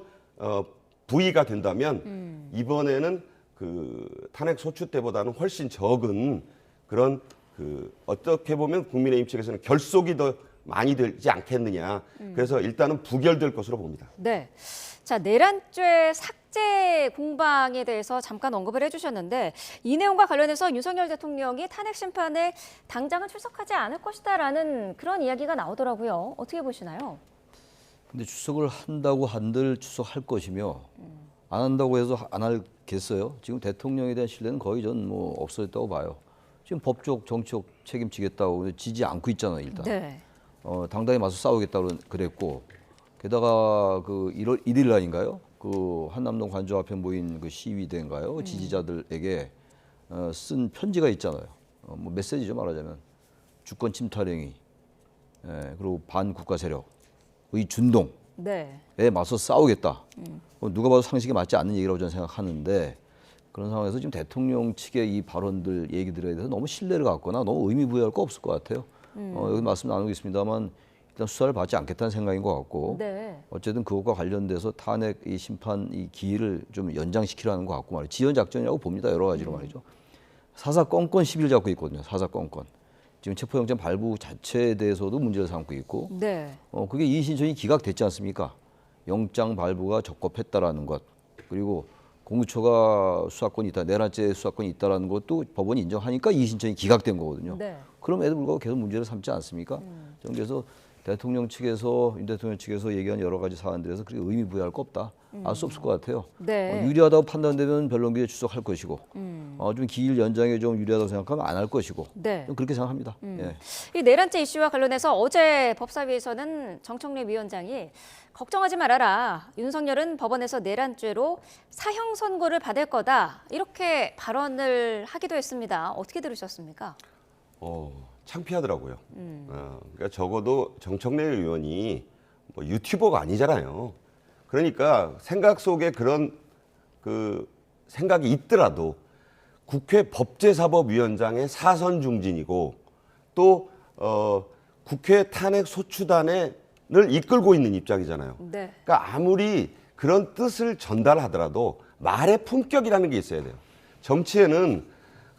부의가 된다면 이번에는 그 탄핵 소추 때보다는 훨씬 적은 그런 그 어떻게 보면 국민의힘 측에서는 결속이 더 많이 되지 않겠느냐. 그래서 일단은 부결될 것으로 봅니다. 네. 자, 내란죄 삭제 공방에 대해서 잠깐 언급을 해주셨는데 이 내용과 관련해서 윤석열 대통령이 탄핵 심판에 당장은 출석하지 않을 것이다라는 그런 이야기가 나오더라고요. 어떻게 보시나요? 근데 출석을 한다고 한들 출석할 것이며 안 한다고 해서 안 하겠어요? 지금 대통령에 대한 신뢰는 거의 전 뭐 없어졌다고 봐요. 지금 법적, 정치적 책임지겠다고 지지 않고 있잖아요, 일단. 네. 당당히 맞서 싸우겠다고 그랬고 게다가 그 1일 날인가요? 그 한남동 관저 앞에 모인 그 시위대인가요? 지지자들에게 쓴 편지가 있잖아요. 뭐 메시지죠, 말하자면. 주권 침탈 행위, 그리고 반국가 세력의 준동에 네. 맞서 싸우겠다. 누가 봐도 상식에 맞지 않는 얘기라고 저는 생각하는데 그런 상황에서 지금 대통령 측의 이 발언들, 얘기들에 대해서 너무 신뢰를 갖거나 너무 의미 부여할 거 없을 것 같아요. 여기 말씀 나누겠습니다만 일단 수사를 받지 않겠다는 생각인 것 같고 네. 어쨌든 그것과 관련돼서 탄핵 이 심판 이 기일을 좀 연장시키려는 것 같고 말이죠. 지연 작전이라고 봅니다. 여러 가지로 말이죠. 사사건건 시비를 잡고 있거든요. 사사건건. 지금 체포영장 발부 자체에 대해서도 문제를 삼고 있고 네. 그게 이의 신청이 기각됐지 않습니까? 영장 발부가 적법했다라는 것 그리고 공수처가 수사권이 있다, 내란죄 수사권이 있다라는 것도 법원이 인정하니까 이의 신청이 기각된 거거든요. 네. 그럼에도 불구하고 계속 문제를 삼지 않습니까? 저는 그래서 대통령 측에서 윤 대통령 측에서 얘기한 여러 가지 사안들에서 그렇게 의미 부여할 거 없다. 알 수 없을 것 같아요. 네. 유리하다고 판단되면 변론기에 출석할 것이고 좀 기일 연장에 좀 유리하다고 생각하면 안 할 것이고 네. 그렇게 생각합니다. 예. 이 내란죄 이슈와 관련해서 어제 법사위에서는 정청래 위원장이 걱정하지 말아라. 윤석열은 법원에서 내란죄로 사형 선고를 받을 거다. 이렇게 발언을 하기도 했습니다. 어떻게 들으셨습니까? 창피하더라고요. 그러니까 적어도 정청래 의원이 뭐 유튜버가 아니잖아요. 그러니까 생각 속에 그런 그 생각이 있더라도 국회 법제사법위원장의 사선 중진이고 또 국회 탄핵 소추단을 이끌고 있는 입장이잖아요. 네. 그러니까 아무리 그런 뜻을 전달하더라도 말의 품격이라는 게 있어야 돼요. 정치에는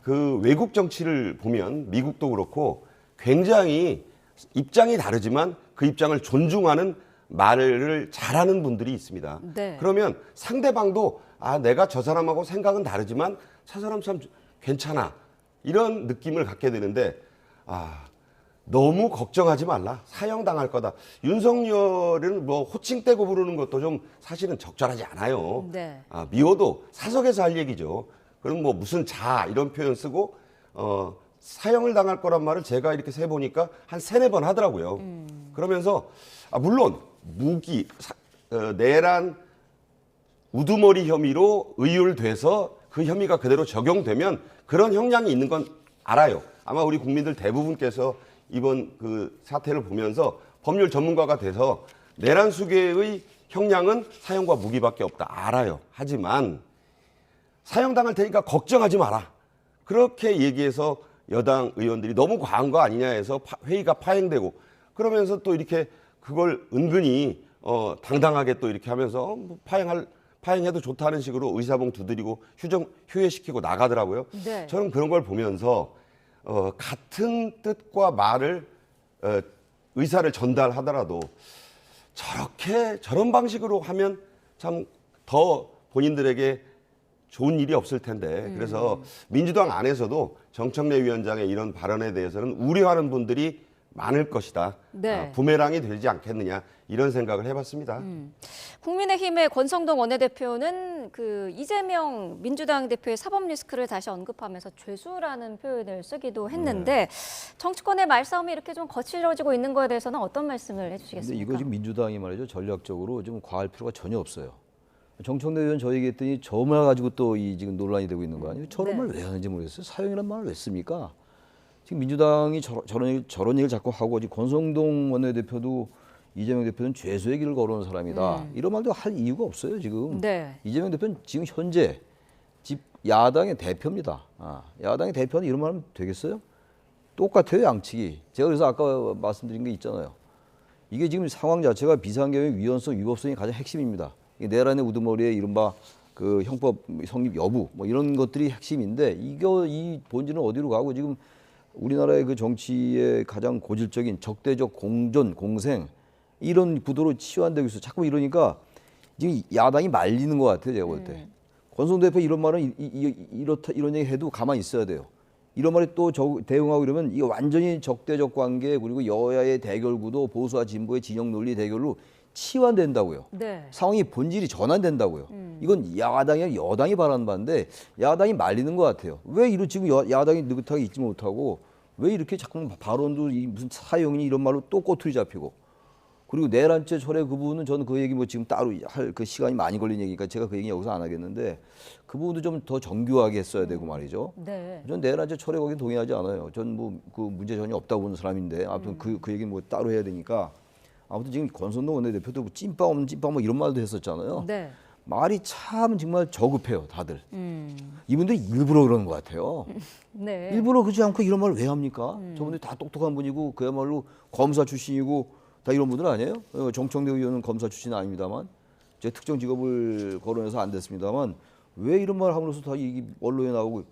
그 외국 정치를 보면 미국도 그렇고 굉장히 입장이 다르지만 그 입장을 존중하는 말을 잘하는 분들이 있습니다. 네. 그러면 상대방도 내가 저 사람하고 생각은 다르지만 저 사람 참 괜찮아 이런 느낌을 갖게 되는데 너무 걱정하지 말라. 사형당할 거다. 윤석열은 뭐 호칭 떼고 부르는 것도 좀 사실은 적절하지 않아요. 네. 미워도 사석에서 할 얘기죠. 그럼 뭐 무슨 이런 표현 쓰고 사형을 당할 거란 말을 제가 이렇게 세보니까 한 3-4번 하더라고요. 그러면서 물론 내란 우두머리 혐의로 의율돼서 그 그 혐의가 그대로 적용되면 그런 형량이 있는 건 알아요. 아마 우리 국민들 대부분께서 이번 그 사태를 보면서 법률 전문가가 돼서 내란 수괴의 형량은 사형과 무기밖에 없다 알아요. 하지만 사형당할 테니까 걱정하지 마라. 그렇게 얘기해서 여당 의원들이 너무 과한 거 아니냐 해서 회의가 파행되고 그러면서 또 이렇게 그걸 은근히 당당하게 또 이렇게 하면서 뭐 파행해도 좋다는 식으로 의사봉 두드리고 휴회시키고 나가더라고요. 네. 저는 그런 걸 보면서 같은 뜻과 말을 의사를 전달하더라도 저런 방식으로 하면 참 더 본인들에게 좋은 일이 없을 텐데 그래서 민주당 안에서도 정청래 위원장의 이런 발언에 대해서는 우려하는 분들이 많을 것이다. 네. 부메랑이 되지 않겠느냐 이런 생각을 해봤습니다. 국민의힘의 권성동 원내대표는 그 이재명 민주당 대표의 사법 리스크를 다시 언급하면서 죄수라는 표현을 쓰기도 했는데 정치권의 말싸움이 이렇게 좀 거칠어지고 있는 거에 대해서는 어떤 말씀을 해주시겠습니까? 근데 이거 지금 민주당이 말이죠 전략적으로 좀 과할 필요가 전혀 없어요. 정청래 의원 저 얘기했더니 저 말 가지고 또 이 지금 논란이 되고 있는 거 아니에요? 저런 말 왜 하는지 모르겠어요. 사형이란 말을 왜 씁니까? 지금 민주당이 저런 얘기를 자꾸 하고 지금 권성동 원내대표도 이재명 대표는 죄수 얘기를 거론한 사람이다. 이런 말도 할 이유가 없어요 지금. 네. 이재명 대표는 지금 현재 야당의 대표입니다. 야당의 대표는 이런 말 하면 되겠어요? 똑같아요 양측이. 제가 그래서 아까 말씀드린 게 있잖아요. 이게 지금 상황 자체가 비상계엄의 위헌성, 위법성이 가장 핵심입니다. 내란의 우두머리에 이른바 그 형법 성립 여부 뭐 이런 것들이 핵심인데 이 본질은 어디로 가고 지금 우리나라의 그 정치의 가장 고질적인 적대적 공존, 공생 이런 구도로 치환되고 있어. 자꾸 이러니까 지금 야당이 말리는 것 같아요. 제가 볼 때. 권성 대표 이런 말은 이런 얘기 해도 가만히 있어야 돼요. 이런 말에 또 대응하고 이러면 이게 완전히 적대적 관계 그리고 여야의 대결 구도 보수와 진보의 진영 논리 대결로 치환된다고요. 네. 상황이 본질이 전환된다고요. 이건 야당이 여당이 바라는 바인데 야당이 말리는 것 같아요. 왜 지금 야당이 느긋하게 있지 못하고 왜 이렇게 자꾸 발언도 무슨 사형이 이런 말로 또 꼬투리 잡히고 그리고 내란죄 철회 그 부분은 저는 그 얘기 뭐 지금 따로 할 그 시간이 많이 걸린 얘기니까 제가 그 얘기 여기서 안 하겠는데 그 부분도 좀 더 정교하게 했어야 되고 말이죠. 네. 전 내란죄 철회 거긴 동의하지 않아요. 전 뭐 그 문제 전혀 없다고 보는 사람인데 아무튼 그 얘기는 뭐 따로 해야 되니까 아무튼 지금 권성동 원내대표도 뭐 찐빵 없는 찐빵 뭐 이런 말도 했었잖아요. 네. 말이 참 정말 저급해요, 다들. 이분들이 일부러 그러는 것 같아요. 네. 일부러 그러지 않고 이런 말을 왜 합니까? 저분들 다 똑똑한 분이고 그야말로 검사 출신이고 다 이런 분들 아니에요? 정청래 의원은 검사 출신 아닙니다만 제 특정 직업을 거론해서 안 됐습니다만 왜 이런 말 함으로써 다 이게 언론에 나오고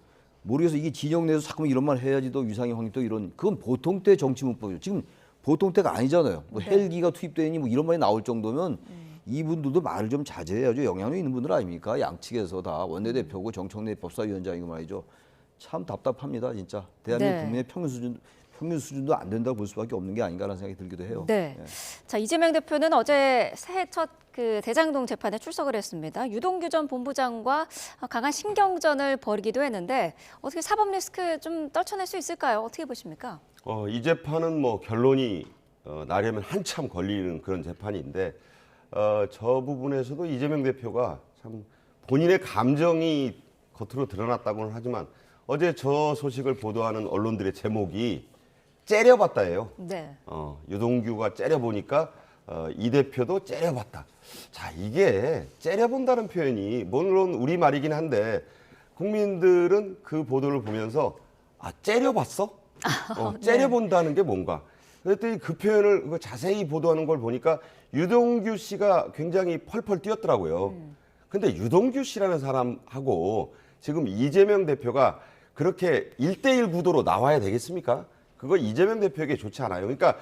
모르겠어. 이게 진영 내에서 자꾸 이런 말 해야지 더 위상이 확립 또 이런 그건 보통 때 정치 문법이죠. 지금 보통 때가 아니잖아요. 뭐 헬기가 투입되니 뭐 이런 말이 나올 정도면 이분들도 말을 좀 자제해야죠. 영향력 있는 분들 아닙니까? 양측에서 다 원내대표고 정청래 법사위원장이고 말이죠. 참 답답합니다, 진짜. 대한민국 국민의 평균 수준도 안 된다고 볼 수밖에 없는 게 아닌가라는 생각이 들기도 해요. 네. 자, 이재명 대표는 어제 새해 첫 그 대장동 재판에 출석을 했습니다. 유동규 전 본부장과 강한 신경전을 벌이기도 했는데 어떻게 사법 리스크 좀 떨쳐낼 수 있을까요? 어떻게 보십니까? 이 재판은 뭐 결론이 나려면 한참 걸리는 그런 재판인데 저 부분에서도 이재명 대표가 참 본인의 감정이 겉으로 드러났다고는 하지만 어제 저 소식을 보도하는 언론들의 제목이 째려봤다예요. 네. 유동규가 째려보니까 이 대표도 째려봤다. 자, 이게 째려본다는 표현이 물론 우리 말이긴 한데 국민들은 그 보도를 보면서 째려봤어? 째려본다는 게 뭔가. 그랬더니 그 표현을 자세히 보도하는 걸 보니까 유동규 씨가 굉장히 펄펄 뛰었더라고요. 근데 유동규 씨라는 사람하고 지금 이재명 대표가 그렇게 1대1 구도로 나와야 되겠습니까? 그거 이재명 대표에게 좋지 않아요. 그러니까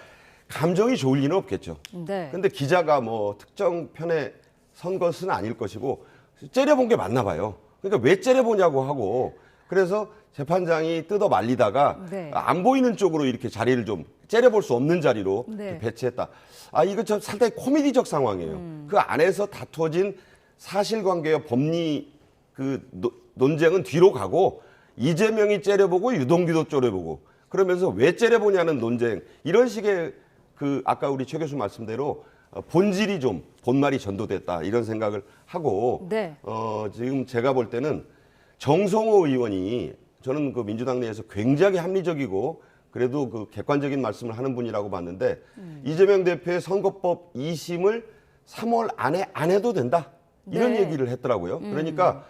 감정이 좋을 리는 없겠죠. 네. 근데 기자가 뭐 특정 편에 선 것은 아닐 것이고 째려본 게 맞나 봐요. 그러니까 왜 째려보냐고 하고 그래서 재판장이 뜯어 말리다가 안 보이는 쪽으로 이렇게 자리를 좀 째려볼 수 없는 자리로 배치했다. 이거 참 상당히 코미디적 상황이에요. 그 안에서 다투어진 사실관계와 법리 그 논쟁은 뒤로 가고 이재명이 째려보고 유동규도 째려보고 그러면서 왜 째려보냐는 논쟁 이런 식의 그 아까 우리 최 교수 말씀대로 본질이 본말이 전도됐다 이런 생각을 하고 지금 제가 볼 때는 정성호 의원이 저는 그 민주당 내에서 굉장히 합리적이고 그래도 그 객관적인 말씀을 하는 분이라고 봤는데 이재명 대표의 선거법 2심을 3월 안에 안 해도 된다. 이런 네. 얘기를 했더라고요. 그러니까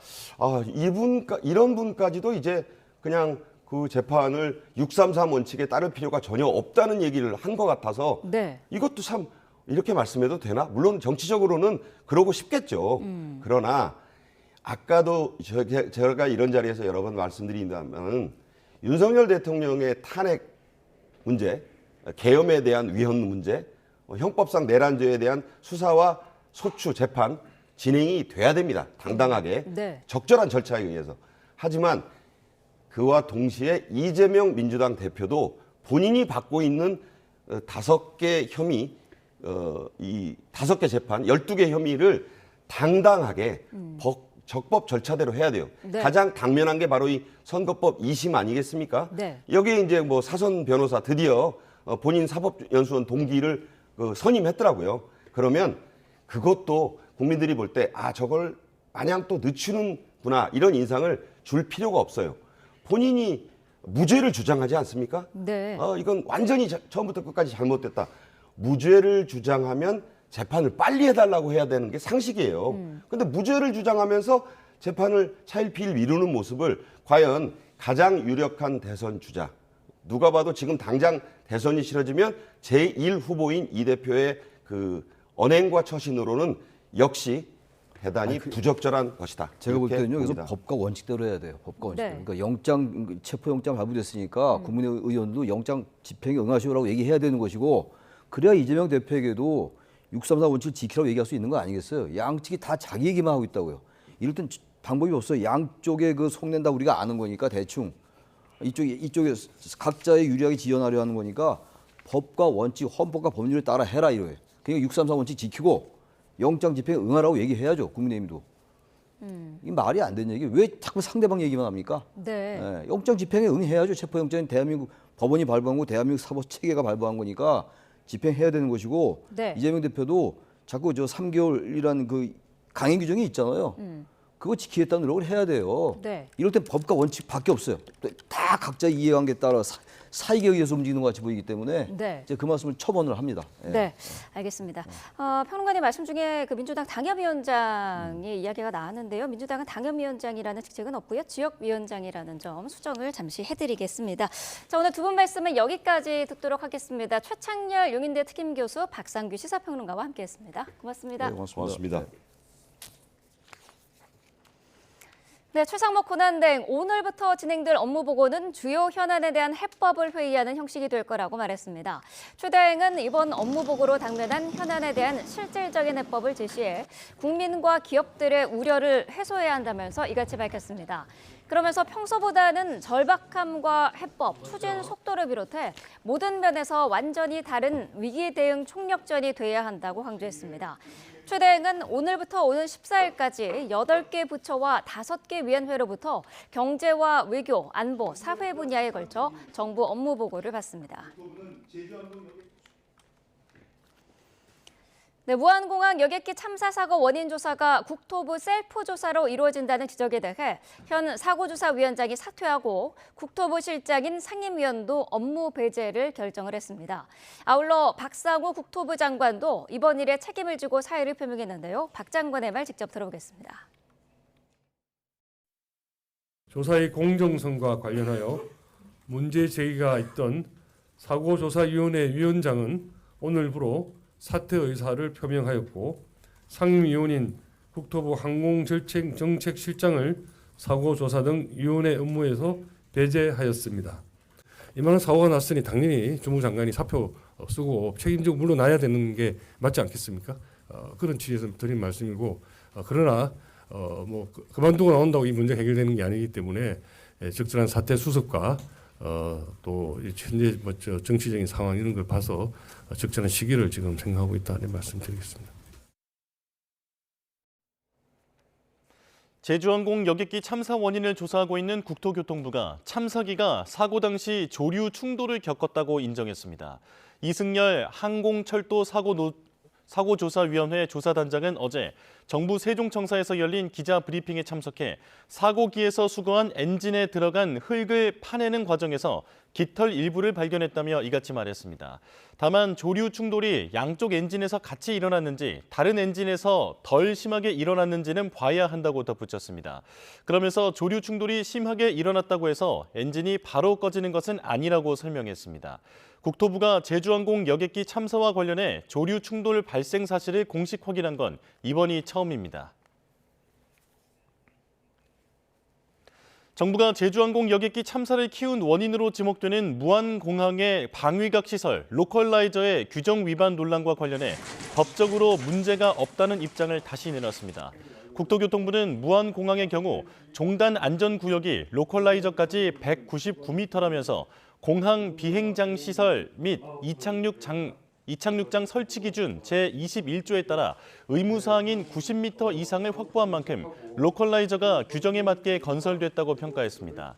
이런 분까지도 이제 그냥 그 재판을 633 원칙에 따를 필요가 전혀 없다는 얘기를 한 것 같아서 네. 이것도 참 이렇게 말씀해도 되나? 물론 정치적으로는 그러고 싶겠죠. 그러나 아까도 제가 이런 자리에서 여러 번 말씀드린다면 윤석열 대통령의 탄핵 문제, 계엄에 대한 위헌 문제, 형법상 내란죄에 대한 수사와 소추, 재판 진행이 돼야 됩니다. 당당하게. 네. 적절한 절차에 의해서. 하지만 그와 동시에 이재명 민주당 대표도 본인이 받고 있는 5개 혐의, 이 5개 재판, 12개 혐의를 당당하게 적법 절차대로 해야 돼요. 네. 가장 당면한 게 바로 이 선거법 2심 아니겠습니까? 네. 여기에 이제 뭐 사선 변호사 드디어 본인 사법연수원 동기를 선임했더라고요. 그러면 그것도 국민들이 볼 때 저걸 마냥 또 늦추는구나 이런 인상을 줄 필요가 없어요. 본인이 무죄를 주장하지 않습니까? 네. 이건 완전히 처음부터 끝까지 잘못됐다. 무죄를 주장하면 재판을 빨리 해달라고 해야 되는 게 상식이에요. 근데 무죄를 주장하면서 재판을 차일피일 미루는 모습을 과연 가장 유력한 대선 주자, 누가 봐도 지금 당장 대선이 치러지면 제1 후보인 이 대표의 그 언행과 처신으로는 역시 대단히 부적절한 것이다. 제가 볼 때는요, 봅니다. 그래서 법과 원칙대로 해야 돼요. 법과 원칙대로. 네. 그러니까 체포영장 발부됐으니까 국민의원도 영장 집행에 응하시오라고 얘기해야 되는 것이고, 그래야 이재명 대표에게도 634 원칙을 지키라고 얘기할 수 있는 거 아니겠어요? 양측이 다 자기 얘기만 하고 있다고요. 이럴 땐 방법이 없어요. 양쪽에 그 속낸다 우리가 아는 거니까 대충 이쪽에 각자의 유리하게 지연하려 하는 거니까 법과 원칙, 헌법과 법률에 따라 해라 이거예요. 그러니까 634 원칙 지키고 영장 집행에 응하라고 얘기해야죠. 국민의힘도. 이 말이 안 되는 얘기. 왜 자꾸 상대방 얘기만 합니까? 네. 예, 영장 집행에 응해야죠. 체포영장은 대한민국 법원이 발부한 거, 대한민국 사법 체계가 발부한 거니까 집행해야 되는 것이고, 네. 이재명 대표도 자꾸 3개월이라는 그 강행 규정이 있잖아요. 그거 지키겠다는 노력을 해야 돼요. 네. 이럴 땐 법과 원칙밖에 없어요. 다 각자 이해관계에 따라 사익에 의해서 움직이는 것 같이 보이기 때문에 네. 이제 그 말씀을 첨언을 합니다. 예. 네, 알겠습니다. 평론가님 말씀 중에 그 민주당 당협위원장의 이야기가 나왔는데요. 민주당은 당협위원장이라는 직책은 없고요. 지역위원장이라는 점 수정을 잠시 해드리겠습니다. 자, 오늘 두 분 말씀은 여기까지 듣도록 하겠습니다. 최창렬 용인대 특임교수, 박상규 시사평론가와 함께했습니다. 고맙습니다. 네, 고맙습니다. 네, 최상목 권한대행 오늘부터 진행될 업무 보고는 주요 현안에 대한 해법을 회의하는 형식이 될 거라고 말했습니다. 최 대행은 이번 업무 보고로 당면한 현안에 대한 실질적인 해법을 제시해 국민과 기업들의 우려를 해소해야 한다면서 이같이 밝혔습니다. 그러면서 평소보다는 절박함과 해법, 추진 속도를 비롯해 모든 면에서 완전히 다른 위기 대응 총력전이 돼야 한다고 강조했습니다. 최 대행은 오늘부터 오는 14일까지 8개 부처와 5개 위원회로부터 경제와 외교, 안보, 사회 분야에 걸쳐 정부 업무 보고를 받습니다. 네, 무안공항 여객기 참사 사고 원인 조사가 국토부 셀프 조사로 이루어진다는 지적에 대해 현 사고조사위원장이 사퇴하고 국토부 실장인 상임위원도 업무 배제를 결정을 했습니다. 아울러 박상우 국토부 장관도 이번 일에 책임을 지고 사의를 표명했는데요. 박 장관의 말 직접 들어보겠습니다. 조사의 공정성과 관련하여 문제 제기가 있던 사고조사위원회 위원장은 오늘부로 사퇴 의사를 표명하였고, 상임위원인 국토부 항공정책실장을 사고조사 등 위원회 업무에서 배제하였습니다. 이만한 사고가 났으니 당연히 주무 장관이 사표 쓰고 책임지고 물러나야 되는 게 맞지 않겠습니까? 그런 취지에서 드린 말씀이고, 그러나 뭐 그만두고 나온다고 이 문제 해결되는 게 아니기 때문에 적절한 사퇴 수습과 또 현재 정치적인 상황 이런 걸 봐서 적절한 시기를 지금 생각하고 있다는 말씀드리겠습니다. 제주항공 여객기 참사 원인을 조사하고 있는 국토교통부가 참사기가 사고 당시 조류 충돌을 겪었다고 인정했습니다. 이승열 항공철도 사고조사위원회 조사단장은 어제 정부 세종청사에서 열린 기자 브리핑에 참석해 사고기에서 수거한 엔진에 들어간 흙을 파내는 과정에서 깃털 일부를 발견했다며 이같이 말했습니다. 다만 조류 충돌이 양쪽 엔진에서 같이 일어났는지 다른 엔진에서 덜 심하게 일어났는지는 봐야 한다고 덧붙였습니다. 그러면서 조류 충돌이 심하게 일어났다고 해서 엔진이 바로 꺼지는 것은 아니라고 설명했습니다. 국토부가 제주항공 여객기 참사와 관련해 조류 충돌 발생 사실을 공식 확인한 건 이번이 처음입니다. 정부가 제주항공 여객기 참사를 키운 원인으로 지목되는 무안공항의 방위각 시설 로컬라이저의 규정 위반 논란과 관련해 법적으로 문제가 없다는 입장을 다시 내놨습니다. 국토교통부는 무안공항의 경우 종단 안전구역이 로컬라이저까지 199m라면서 공항 비행장 시설 및 이착륙장 설치 기준 제21조에 따라 의무사항인 90m 이상을 확보한 만큼 로컬라이저가 규정에 맞게 건설됐다고 평가했습니다.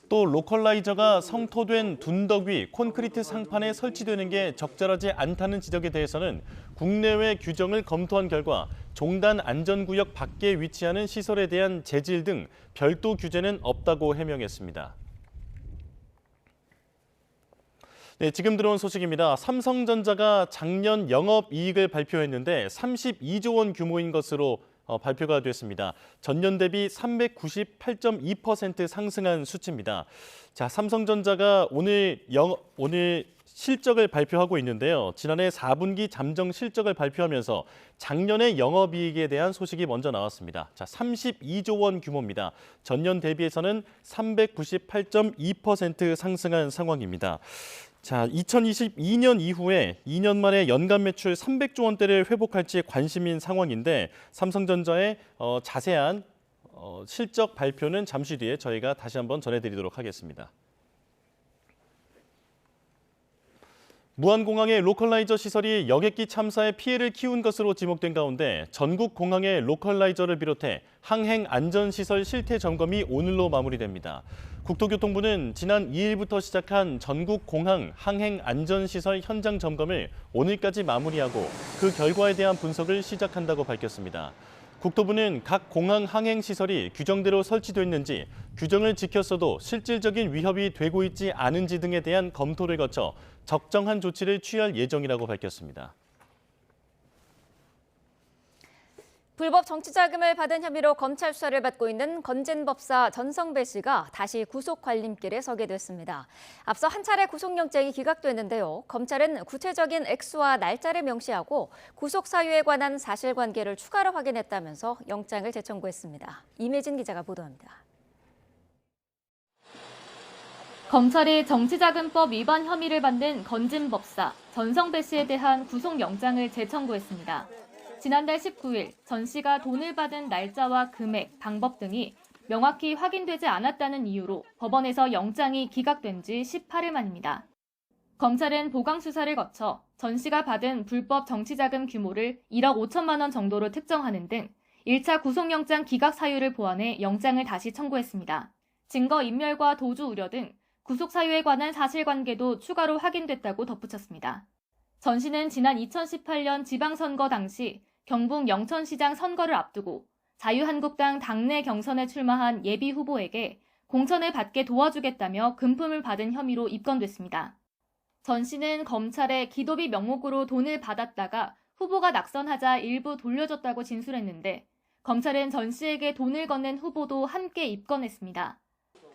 또 로컬라이저가 성토된 둔덕 위 콘크리트 상판에 설치되는 게 적절하지 않다는 지적에 대해서는 국내외 규정을 검토한 결과 종단 안전구역 밖에 위치하는 시설에 대한 재질 등 별도 규제는 없다고 해명했습니다. 네, 지금 들어온 소식입니다. 삼성전자가 작년 영업이익을 발표했는데 32조 원 규모인 것으로 발표가 됐습니다. 전년 대비 398.2% 상승한 수치입니다. 자, 삼성전자가 오늘 실적을 발표하고 있는데요. 지난해 4분기 잠정 실적을 발표하면서 작년의 영업이익에 대한 소식이 먼저 나왔습니다. 자, 32조 원 규모입니다. 전년 대비해서는 398.2% 상승한 상황입니다. 자, 2022년 이후에 2년 만에 연간 매출 300조 원대를 회복할지 관심인 상황인데 삼성전자의 자세한 실적 발표는 잠시 뒤에 저희가 다시 한번 전해드리도록 하겠습니다. 무안공항의 로컬라이저 시설이 여객기 참사에 피해를 키운 것으로 지목된 가운데 전국 공항의 로컬라이저를 비롯해 항행 안전시설 실태 점검이 오늘로 마무리됩니다. 국토교통부는 지난 2일부터 시작한 전국 공항 항행 안전시설 현장 점검을 오늘까지 마무리하고 그 결과에 대한 분석을 시작한다고 밝혔습니다. 국토부는 각 공항 항행 시설이 규정대로 설치됐는지, 규정을 지켰어도 실질적인 위협이 되고 있지 않은지 등에 대한 검토를 거쳐 적정한 조치를 취할 예정이라고 밝혔습니다. 불법 정치자금을 받은 혐의로 검찰 수사를 받고 있는 건진법사 전성배 씨가 다시 구속 관림길에 서게 됐습니다. 앞서 한 차례 구속영장이 기각됐는데요. 검찰은 구체적인 액수와 날짜를 명시하고 구속 사유에 관한 사실관계를 추가로 확인했다면서 영장을 재청구했습니다. 임혜진 기자가 보도합니다. 검찰이 정치자금법 위반 혐의를 받는 건진법사 전성배 씨에 대한 구속영장을 재청구했습니다. 지난달 19일 전 씨가 돈을 받은 날짜와 금액, 방법 등이 명확히 확인되지 않았다는 이유로 법원에서 영장이 기각된 지 18일 만입니다. 검찰은 보강 수사를 거쳐 전 씨가 받은 불법 정치자금 규모를 1억 5천만 원 정도로 특정하는 등 1차 구속영장 기각 사유를 보완해 영장을 다시 청구했습니다. 증거 인멸과 도주 우려 등 구속 사유에 관한 사실관계도 추가로 확인됐다고 덧붙였습니다. 전 씨는 지난 2018년 지방선거 당시 경북 영천시장 선거를 앞두고 자유한국당 당내 경선에 출마한 예비 후보에게 공천을 받게 도와주겠다며 금품을 받은 혐의로 입건됐습니다. 전 씨는 검찰에 기도비 명목으로 돈을 받았다가 후보가 낙선하자 일부 돌려줬다고 진술했는데 검찰은 전 씨에게 돈을 건넨 후보도 함께 입건했습니다.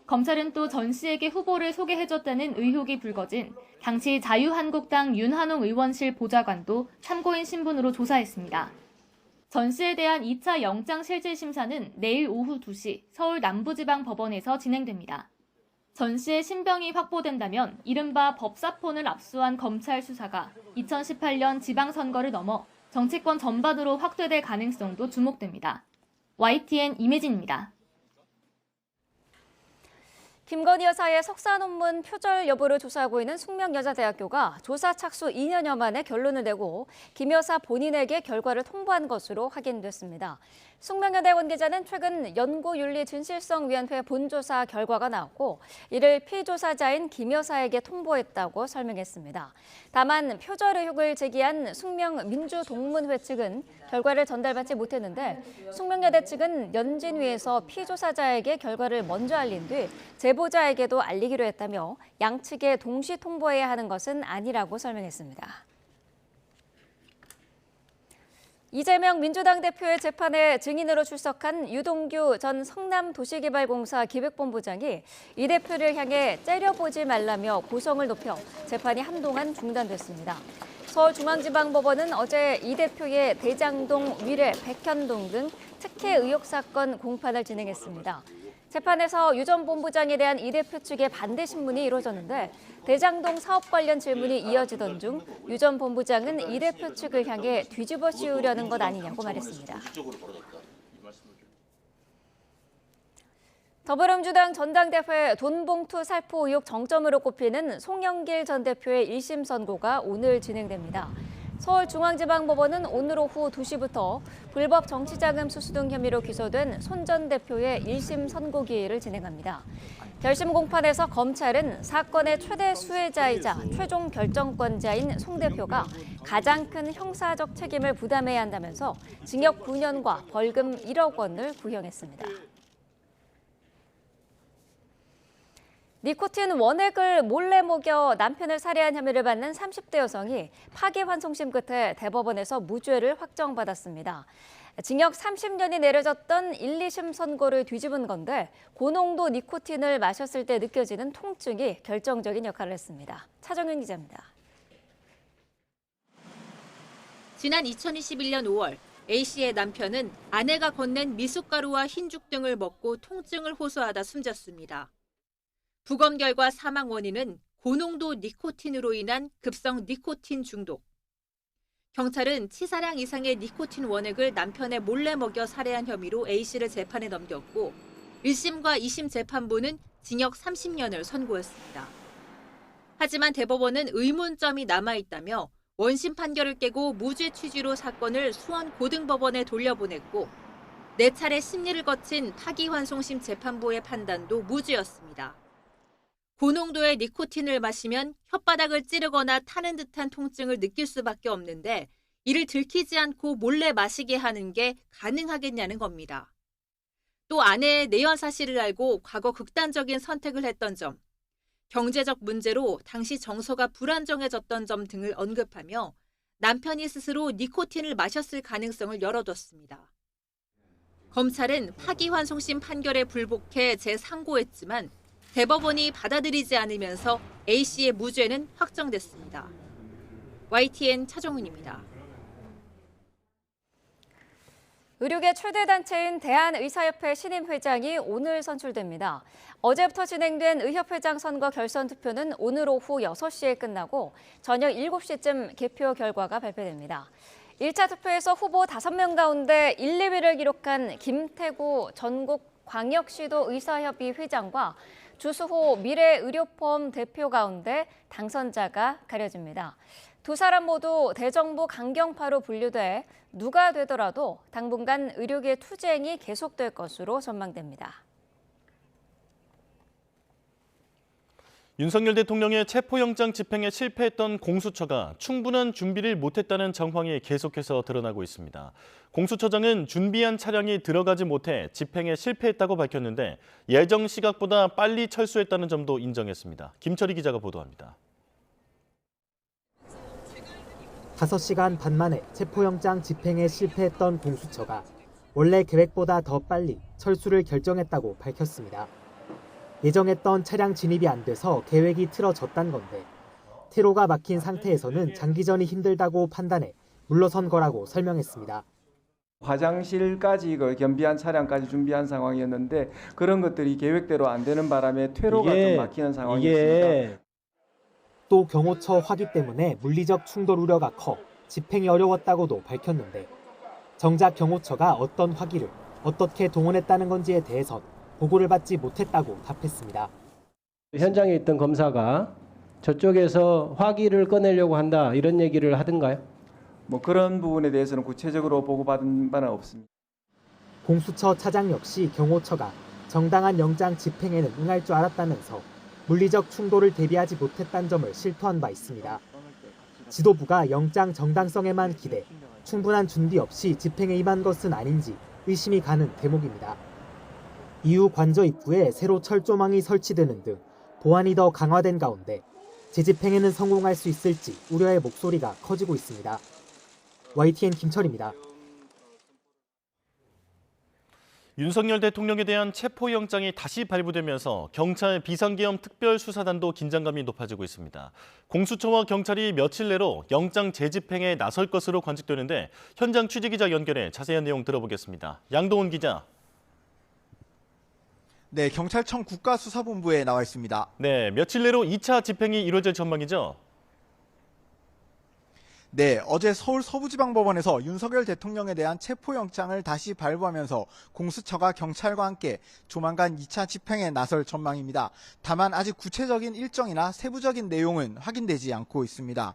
검찰은 또 전 씨에게 후보를 소개해줬다는 의혹이 불거진 당시 자유한국당 윤한홍 의원실 보좌관도 참고인 신분으로 조사했습니다. 전 씨에 대한 2차 영장 실질 심사는 내일 오후 2시 서울 남부지방법원에서 진행됩니다. 전 씨의 신병이 확보된다면 이른바 법사폰을 압수한 검찰 수사가 2018년 지방선거를 넘어 정치권 전반으로 확대될 가능성도 주목됩니다. YTN 임혜진입니다. 김건희 여사의 석사 논문 표절 여부를 조사하고 있는 숙명여자대학교가 조사 착수 2년여 만에 결론을 내고 김 여사 본인에게 결과를 통보한 것으로 확인됐습니다. 숙명여대 관계자는 최근 연구윤리진실성위원회 본조사 결과가 나왔고 이를 피조사자인 김 여사에게 통보했다고 설명했습니다. 다만 표절 의혹을 제기한 숙명민주동문회 측은 결과를 전달받지 못했는데 숙명여대 측은 연진위에서 피조사자에게 결과를 먼저 알린 뒤 제보자에게도 알리기로 했다며 양측에 동시 통보해야 하는 것은 아니라고 설명했습니다. 이재명 민주당 대표의 재판에 증인으로 출석한 유동규 전 성남도시개발공사 기획본부장이 이 대표를 향해 째려보지 말라며 고성을 높여 재판이 한동안 중단됐습니다. 서울중앙지방법원은 어제 이 대표의 대장동, 위례, 백현동 등 특혜 의혹 사건 공판을 진행했습니다. 재판에서 유 전 본부장에 대한 이 대표 측의 반대 신문이 이루어졌는데 대장동 사업 관련 질문이 이어지던 중 유 전 본부장은 이 대표 측을 향해 뒤집어 씌우려는 것 아니냐고 말했습니다. 더불어민주당 전당대회 돈봉투 살포 의혹 정점으로 꼽히는 송영길 전 대표의 1심 선고가 오늘 진행됩니다. 서울중앙지방법원은 오늘 오후 2시부터 불법 정치자금 수수 등 혐의로 기소된 손 전 대표의 1심 선고기일을 진행합니다. 결심 공판에서 검찰은 사건의 최대 수혜자이자 최종 결정권자인 송 대표가 가장 큰 형사적 책임을 부담해야 한다면서 징역 9년과 벌금 1억 원을 구형했습니다. 니코틴 원액을 몰래 먹여 남편을 살해한 혐의를 받는 30대 여성이 파기환송심 끝에 대법원에서 무죄를 확정받았습니다. 징역 30년이 내려졌던 1, 2심 선고를 뒤집은 건데 고농도 니코틴을 마셨을 때 느껴지는 통증이 결정적인 역할을 했습니다. 차정윤 기자입니다. 지난 2021년 5월 A씨의 남편은 아내가 건넨 미숫가루와 흰죽 등을 먹고 통증을 호소하다 숨졌습니다. 부검 결과 사망 원인은 고농도 니코틴으로 인한 급성 니코틴 중독. 경찰은 치사량 이상의 니코틴 원액을 남편에 몰래 먹여 살해한 혐의로 A씨를 재판에 넘겼고 1심과 2심 재판부는 징역 30년을 선고했습니다. 하지만 대법원은 의문점이 남아있다며 원심 판결을 깨고 무죄 취지로 사건을 수원 고등법원에 돌려보냈고 4차례 심리를 거친 파기환송심 재판부의 판단도 무죄였습니다. 고농도의 니코틴을 마시면 혓바닥을 찌르거나 타는 듯한 통증을 느낄 수밖에 없는데 이를 들키지 않고 몰래 마시게 하는 게 가능하겠냐는 겁니다. 또 아내의 내연 사실을 알고 과거 극단적인 선택을 했던 점, 경제적 문제로 당시 정서가 불안정해졌던 점 등을 언급하며 남편이 스스로 니코틴을 마셨을 가능성을 열어뒀습니다. 검찰은 파기환송심 판결에 불복해 재상고했지만 대법원이 받아들이지 않으면서 A씨의 무죄는 확정됐습니다. YTN 차정훈입니다. 의료계 최대 단체인 대한의사협회 신임 회장이 오늘 선출됩니다. 어제부터 진행된 의협회장 선거 결선 투표는 오늘 오후 6시에 끝나고 저녁 7시쯤 개표 결과가 발표됩니다. 1차 투표에서 후보 5명 가운데 1, 2위를 기록한 김태구 전국광역시도 의사협의 회장과 주수호 미래의료포럼 대표 가운데 당선자가 가려집니다. 두 사람 모두 대정부 강경파로 분류돼 누가 되더라도 당분간 의료계 투쟁이 계속될 것으로 전망됩니다. 윤석열 대통령의 체포영장 집행에 실패했던 공수처가 충분한 준비를 못했다는 정황이 계속해서 드러나고 있습니다. 공수처장은 준비한 차량이 들어가지 못해 집행에 실패했다고 밝혔는데 예정 시각보다 빨리 철수했다는 점도 인정했습니다. 김철희 기자가 보도합니다. 5시간 반 만에 체포영장 집행에 실패했던 공수처가 원래 계획보다 더 빨리 철수를 결정했다고 밝혔습니다. 예정했던 차량 진입이 안 돼서 계획이 틀어졌단 건데 퇴로가 막힌 상태에서는 장기전이 힘들다고 판단해 물러선 거라고 설명했습니다. 화장실까지 겸비한 차량까지 준비한 상황이었는데 그런 것들이 계획대로 안 되는 바람에 퇴로가 좀 막히는 상황이었습니다. 또 경호처 화기 때문에 물리적 충돌 우려가 커 집행이 어려웠다고도 밝혔는데 정작 경호처가 어떤 화기를 어떻게 동원했다는 건지에 대해선 보고를 받지 못했다고 답했습니다. 현장에 있던 검사가 저쪽에서 화기를 꺼내려고 한다 이런 얘기를 하던가요? 뭐 그런 부분에 대해서는 구체적으로 보고받은 바는 없습니다. 공수처 차장 역시 경호처가 정당한 영장 집행에는 응할 줄 알았다면서 물리적 충돌을 대비하지 못했다는 점을 실토한 바 있습니다. 지도부가 영장 정당성에만 기대 충분한 준비 없이 집행에 임한 것은 아닌지 의심이 가는 대목입니다. 이후 관저 입구에 새로 철조망이 설치되는 등 보안이 더 강화된 가운데 재집행에는 성공할 수 있을지 우려의 목소리가 커지고 있습니다. YTN 김철입니다. 윤석열 대통령에 대한 체포영장이 다시 발부되면서 경찰 비상계엄 특별수사단도 긴장감이 높아지고 있습니다. 공수처와 경찰이 며칠 내로 영장 재집행에 나설 것으로 관측되는데 현장 취재기자 연결해 자세한 내용 들어보겠습니다. 양동훈 기자. 네, 경찰청 국가수사본부에 나와 있습니다. 네, 며칠 내로 2차 집행이 이루어질 전망이죠? 네, 어제 서울 서부지방법원에서 윤석열 대통령에 대한 체포영장을 다시 발부하면서 공수처가 경찰과 함께 조만간 2차 집행에 나설 전망입니다. 다만 아직 구체적인 일정이나 세부적인 내용은 확인되지 않고 있습니다.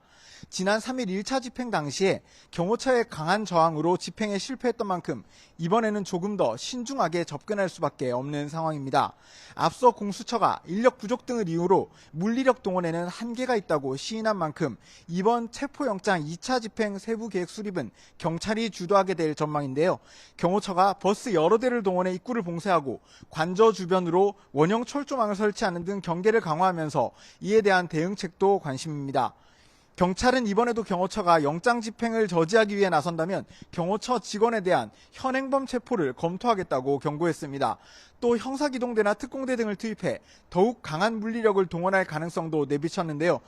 지난 3일 1차 집행 당시에 경호처의 강한 저항으로 집행에 실패했던 만큼 이번에는 조금 더 신중하게 접근할 수밖에 없는 상황입니다. 앞서 공수처가 인력 부족 등을 이유로 물리력 동원에는 한계가 있다고 시인한 만큼 이번 체포영장 2차 집행 세부 계획 수립은 경찰이 주도하게 될 전망인데요. 경호처가 버스 여러 대를 동원해 입구를 봉쇄하고 관저 주변으로 원형 철조망을 설치하는 등 경계를 강화하면서 이에 대한 대응책도 관심입니다. 경찰은 이번에도 경호처가 영장 집행을 저지하기 위해 나선다면 경호처 직원에 대한 현행범 체포를 검토하겠다고 경고했습니다. 또 형사기동대나 특공대 등을 투입해 더욱 강한 물리력을 동원할 가능성도 내비쳤는데요.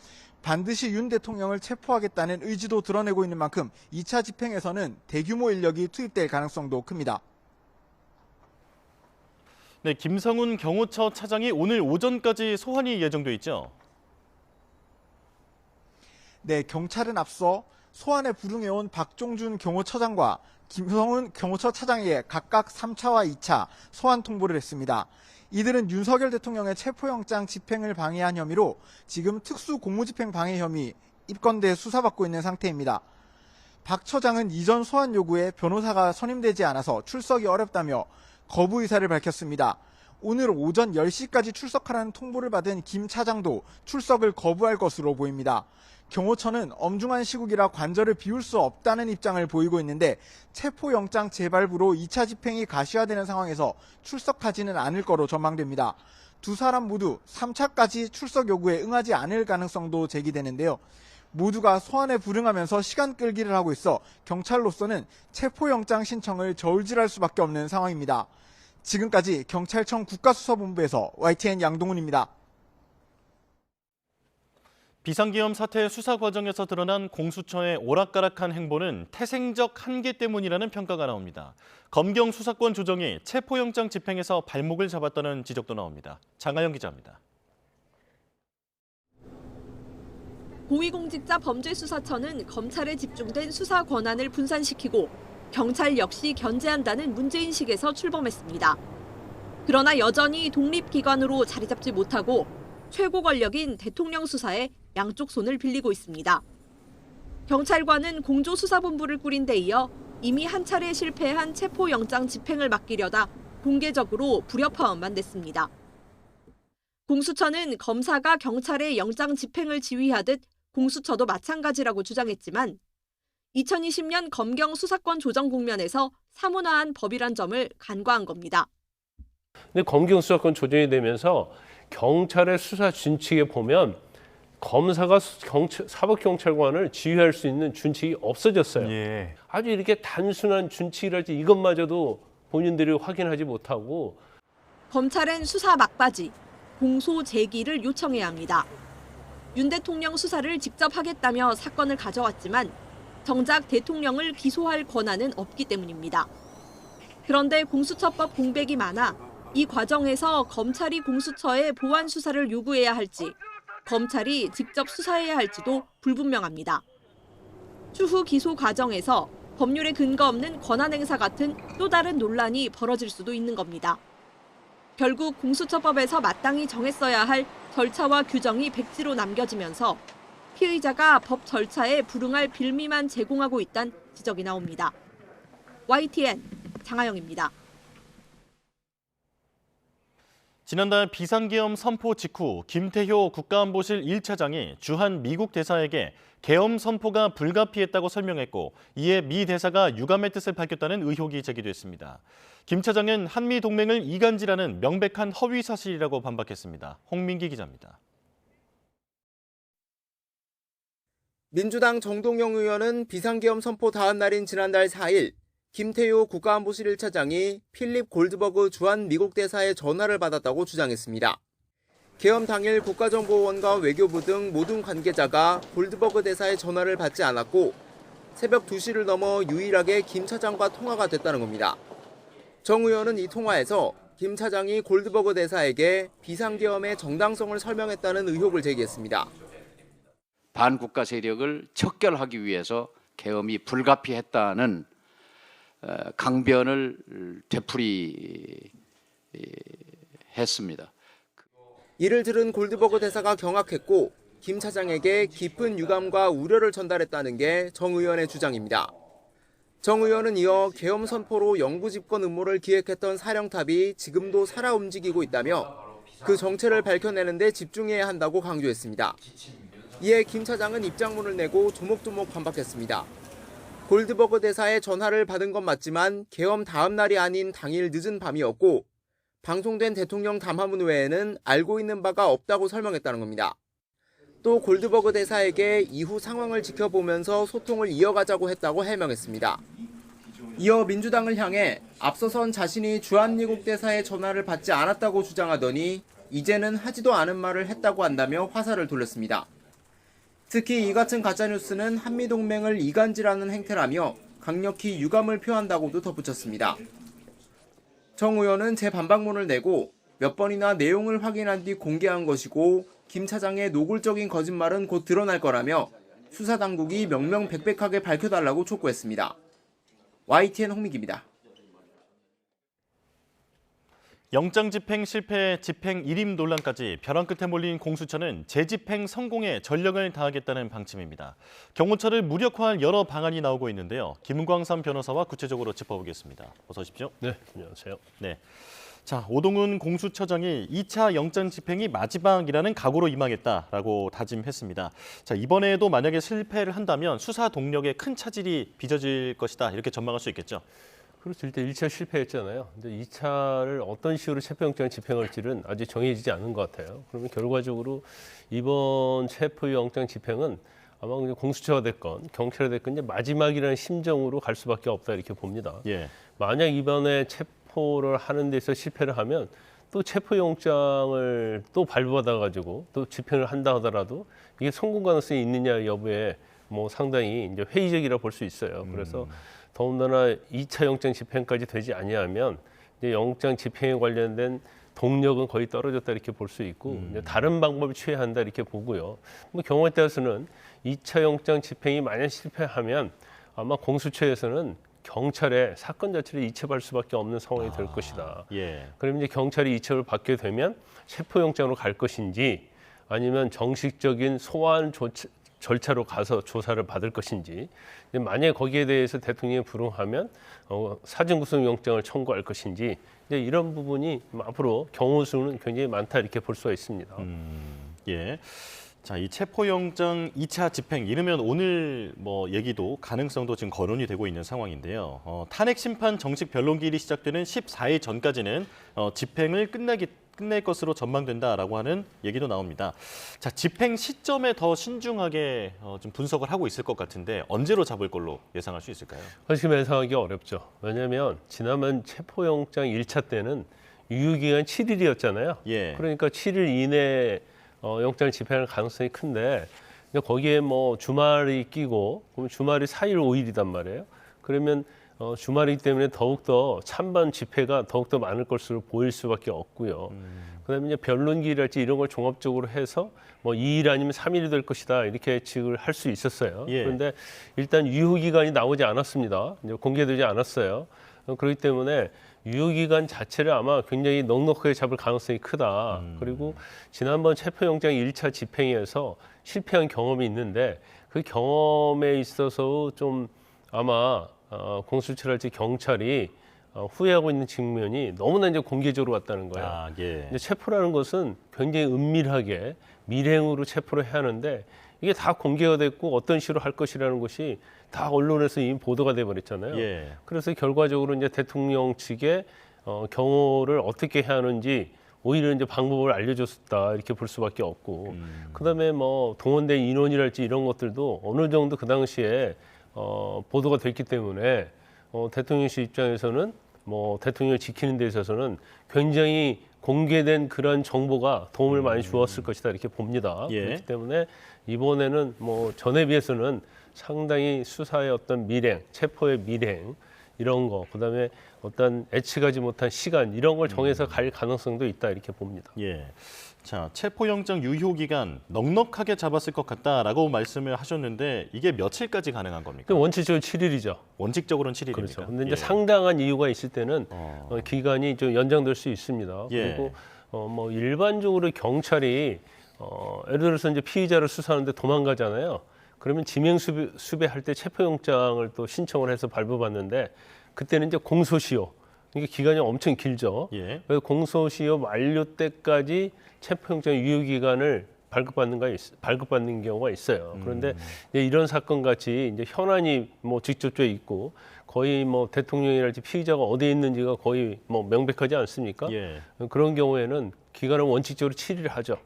반드시 윤 대통령을 체포하겠다는 의지도 드러내고 있는 만큼 2차 집행에서는 대규모 인력이 투입될 가능성도 큽니다. 네, 김성훈 경호처 차장이 오늘 오전까지 소환이 예정돼 있죠? 네, 경찰은 앞서 소환에 불응해온 박종준 경호처장과 김성훈 경호처 차장에게 각각 3차와 2차 소환 통보를 했습니다. 이들은 윤석열 대통령의 체포영장 집행을 방해한 혐의로 지금 특수공무집행 방해 혐의 입건돼 수사받고 있는 상태입니다. 박 처장은 이전 소환 요구에 변호사가 선임되지 않아서 출석이 어렵다며 거부 의사를 밝혔습니다. 오늘 오전 10시까지 출석하라는 통보를 받은 김 차장도 출석을 거부할 것으로 보입니다. 경호처는 엄중한 시국이라 관저를 비울 수 없다는 입장을 보이고 있는데 체포영장 재발부로 2차 집행이 가시화되는 상황에서 출석하지는 않을 거로 전망됩니다. 두 사람 모두 3차까지 출석 요구에 응하지 않을 가능성도 제기되는데요. 모두가 소환에 불응하면서 시간 끌기를 하고 있어 경찰로서는 체포영장 신청을 저울질할 수밖에 없는 상황입니다. 지금까지 경찰청 국가수사본부에서 YTN 양동훈입니다. 비상계엄 사태 수사 과정에서 드러난 공수처의 오락가락한 행보는 태생적 한계 때문이라는 평가가 나옵니다. 검경 수사권 조정이 체포영장 집행에서 발목을 잡았다는 지적도 나옵니다. 장하영 기자입니다. 고위공직자 범죄수사처는 검찰에 집중된 수사 권한을 분산시키고 경찰 역시 견제한다는 문제인식에서 출범했습니다. 그러나 여전히 독립기관으로 자리 잡지 못하고 최고 권력인 대통령 수사에 양쪽 손을 빌리고 있습니다. 경찰관은 공조수사본부를 꾸린 데 이어 이미 한 차례 실패한 체포영장 집행을 맡기려다 공개적으로 불협화음만 냈습니다. 공수처는 검사가 경찰의 영장 집행을 지휘하듯 공수처도 마찬가지라고 주장했지만 2020년 검경 수사권 조정 국면에서 사문화한 법이란 점을 간과한 겁니다. 근데 검경 수사권 조정이 되면서 경찰의 수사 준칙에 보면 검사가 사법경찰관을 지휘할 수 있는 준칙이 없어졌어요. 예. 아주 이렇게 단순한 준칙이랄지 이것마저도 본인들이 확인하지 못하고 검찰은 수사 막바지, 공소 제기를 요청해야 합니다. 윤 대통령 수사를 직접 하겠다며 사건을 가져왔지만 정작 대통령을 기소할 권한은 없기 때문입니다. 그런데 공수처법 공백이 많아 이 과정에서 검찰이 공수처에 보완 수사를 요구해야 할지 검찰이 직접 수사해야 할지도 불분명합니다. 추후 기소 과정에서 법률에 근거 없는 권한 행사 같은 또 다른 논란이 벌어질 수도 있는 겁니다. 결국 공수처법에서 마땅히 정했어야 할 절차와 규정이 백지로 남겨지면서 피의자가 법 절차에 불응할 빌미만 제공하고 있다는 지적이 나옵니다. YTN 장하영입니다. 지난달 비상계엄 선포 직후 김태효 국가안보실 1차장이 주한 미국 대사에게 계엄 선포가 불가피했다고 설명했고 이에 미 대사가 유감의 뜻을 밝혔다는 의혹이 제기됐습니다. 김 차장은 한미 동맹을 이간질하는 명백한 허위 사실이라고 반박했습니다. 홍민기 기자입니다. 민주당 정동영 의원은 비상계엄 선포 다음 날인 지난달 4일 김태효 국가안보실 1차장이 필립 골드버그 주한 미국 대사의 전화를 받았다고 주장했습니다. 계엄 당일 국가정보원과 외교부 등 모든 관계자가 골드버그 대사의 전화를 받지 않았고 새벽 2시를 넘어 유일하게 김 차장과 통화가 됐다는 겁니다. 정 의원은 이 통화에서 김 차장이 골드버그 대사에게 비상계엄의 정당성을 설명했다는 의혹을 제기했습니다. 반국가 세력을 척결하기 위해서 계엄이 불가피했다는 강변을 되풀이했습니다. 이를 들은 골드버그 대사가 경악했고 김 차장에게 깊은 유감과 우려를 전달했다는 게 정 의원의 주장입니다. 정 의원은 이어 계엄 선포로 영구 집권 음모를 기획했던 사령탑이 지금도 살아 움직이고 있다며 그 정체를 밝혀내는 데 집중해야 한다고 강조했습니다. 이에 김 차장은 입장문을 내고 조목조목 반박했습니다. 골드버그 대사의 전화를 받은 건 맞지만 계엄 다음 날이 아닌 당일 늦은 밤이었고 방송된 대통령 담화문 외에는 알고 있는 바가 없다고 설명했다는 겁니다. 또 골드버그 대사에게 이후 상황을 지켜보면서 소통을 이어가자고 했다고 해명했습니다. 이어 민주당을 향해 앞서선 자신이 주한미국 대사의 전화를 받지 않았다고 주장하더니 이제는 하지도 않은 말을 했다고 한다며 화살을 돌렸습니다. 특히 이 같은 가짜뉴스는 한미동맹을 이간질하는 행태라며 강력히 유감을 표한다고도 덧붙였습니다. 정 의원은 재반박문을 내고 몇 번이나 내용을 확인한 뒤 공개한 것이고 김 차장의 노골적인 거짓말은 곧 드러날 거라며 수사당국이 명명백백하게 밝혀달라고 촉구했습니다. YTN 홍민기입니다. 영장 집행 실패, 집행 일임 논란까지 벼랑 끝에 몰린 공수처는 재집행 성공에 전력을 다하겠다는 방침입니다. 경호처를 무력화할 여러 방안이 나오고 있는데요. 김광삼 변호사와 구체적으로 짚어보겠습니다. 어서 오십시오. 네, 안녕하세요. 네. 자, 오동훈 공수처장이 2차 영장 집행이 마지막이라는 각오로 임하겠다라고 다짐했습니다. 자, 이번에도 만약에 실패를 한다면 수사 동력에 큰 차질이 빚어질 것이다. 이렇게 전망할 수 있겠죠. 그렇죠. 일단 1차 실패했잖아요. 근데 2차를 어떤 식으로 체포영장 집행할지는 아직 정해지지 않은 것 같아요. 그러면 결과적으로 이번 체포영장 집행은 아마 그냥 공수처가 됐건 경찰이 됐건 이제 마지막이라는 심정으로 갈 수밖에 없다 이렇게 봅니다. 예. 만약 이번에 체포를 하는 데서 실패를 하면 또 체포영장을 또 발부받아가지고 또 집행을 한다 하더라도 이게 성공 가능성이 있느냐 여부에 뭐 상당히 이제 회의적이라 볼 수 있어요. 그래서 더군다나 2차 영장 집행까지 되지 아니하면 이제 영장 집행에 관련된 동력은 거의 떨어졌다 이렇게 볼 수 있고 이제 다른 방법을 취해야 한다 이렇게 보고요. 뭐 경우에 따라서는 2차 영장 집행이 만약 실패하면 아마 공수처에서는 경찰에 사건 자체를 이첩할 수밖에 없는 상황이 될 것이다. 예. 그럼 이제 경찰이 이첩을 받게 되면 체포영장으로 갈 것인지 아니면 정식적인 소환 절차로 가서 조사를 받을 것인지 만약에 거기에 대해서 대통령이 불응하면 사전구속영장을 청구할 것인지 이제 이런 부분이 앞으로 경우 수는 굉장히 많다 이렇게 볼 수가 있습니다. 예. 자, 이 체포영장 2차 집행 이르면 오늘 뭐 얘기도 가능성도 지금 거론이 되고 있는 상황인데요. 탄핵 심판 정식 변론기일이 시작되는 14일 전까지는 집행을 끝낼 것으로 전망된다라고 하는 얘기도 나옵니다. 자, 집행 시점에 더 신중하게 좀 분석을 하고 있을 것 같은데 언제로 잡을 걸로 예상할 수 있을까요? 사실 예상하기 어렵죠. 왜냐하면 지난번 체포영장 1차 때는 유효기간 7일이었잖아요. 예. 그러니까 7일 이내에 영장을 집행할 가능성이 큰데 거기에 뭐 주말이 끼고 그러면 주말이 4일, 5일이단 말이에요. 그러면 주말이기 때문에 더욱더 찬반 집회가 더욱더 많을 것으로 보일 수밖에 없고요. 그다음에 이제 변론기일할지 이런 걸 종합적으로 해서 뭐 2일 아니면 3일이 될 것이다 이렇게 예측을 할 수 있었어요. 예. 그런데 일단 유효기간이 나오지 않았습니다. 이제 공개되지 않았어요. 그렇기 때문에 유효기간 자체를 아마 굉장히 넉넉하게 잡을 가능성이 크다. 그리고 지난번 체포영장 1차 집행에서 실패한 경험이 있는데 그 경험에 있어서 좀 아마 공수처랄지 경찰이 후회하고 있는 측면이 너무나 이제 공개적으로 왔다는 거예요. 아, 예. 이제 체포라는 것은 굉장히 은밀하게 밀행으로 체포를 해야 하는데 이게 다 공개가 됐고 어떤 식으로 할 것이라는 것이 다 언론에서 이미 보도가 돼 버렸잖아요. 예. 그래서 결과적으로 이제 대통령 측에 경호를 어떻게 해야 하는지 오히려 이제 방법을 알려줬다 이렇게 볼 수밖에 없고 그다음에 뭐 동원된 인원이랄지 이런 것들도 어느 정도 그 당시에 보도가 됐기 때문에 대통령실 입장에서는 뭐 대통령을 지키는 데 있어서는 굉장히 공개된 그런 정보가 도움을 많이 주었을 것이다 이렇게 봅니다. 예. 그렇기 때문에 이번에는 뭐 전에 비해서는 상당히 수사의 어떤 밀행, 체포의 밀행 이런 거, 그다음에 어떤 예측하지 못한 시간 이런 걸 정해서 갈 가능성도 있다 이렇게 봅니다. 예. 자, 체포영장 유효기간 넉넉하게 잡았을 것 같다라고 말씀을 하셨는데 이게 며칠까지 가능한 겁니까? 원칙적으로 7일이죠. 원칙적으로는 7일입니까? 그렇죠. 근데 이제 예. 상당한 이유가 있을 때는 기간이 좀 연장될 수 있습니다. 예. 그리고 뭐 일반적으로 경찰이 예를 들어서 이제 피의자를 수사하는데 도망가잖아요. 그러면 지명 수배할 때 체포영장을 또 신청을 해서 발부받는데 그때는 이제 공소시효. 이게 기간이 엄청 길죠. 예. 그래서 공소시효 만료 때까지 체포영장 유효기간을 발급받는 경우가 있어요. 그런데 이제 이런 사건 같이 이제 현안이 뭐 직접적으로 있고 거의 뭐 대통령이랄지 피의자가 어디에 있는지가 거의 뭐 명백하지 않습니까? 예. 그런 경우에는 기간은 원칙적으로 7일 하죠.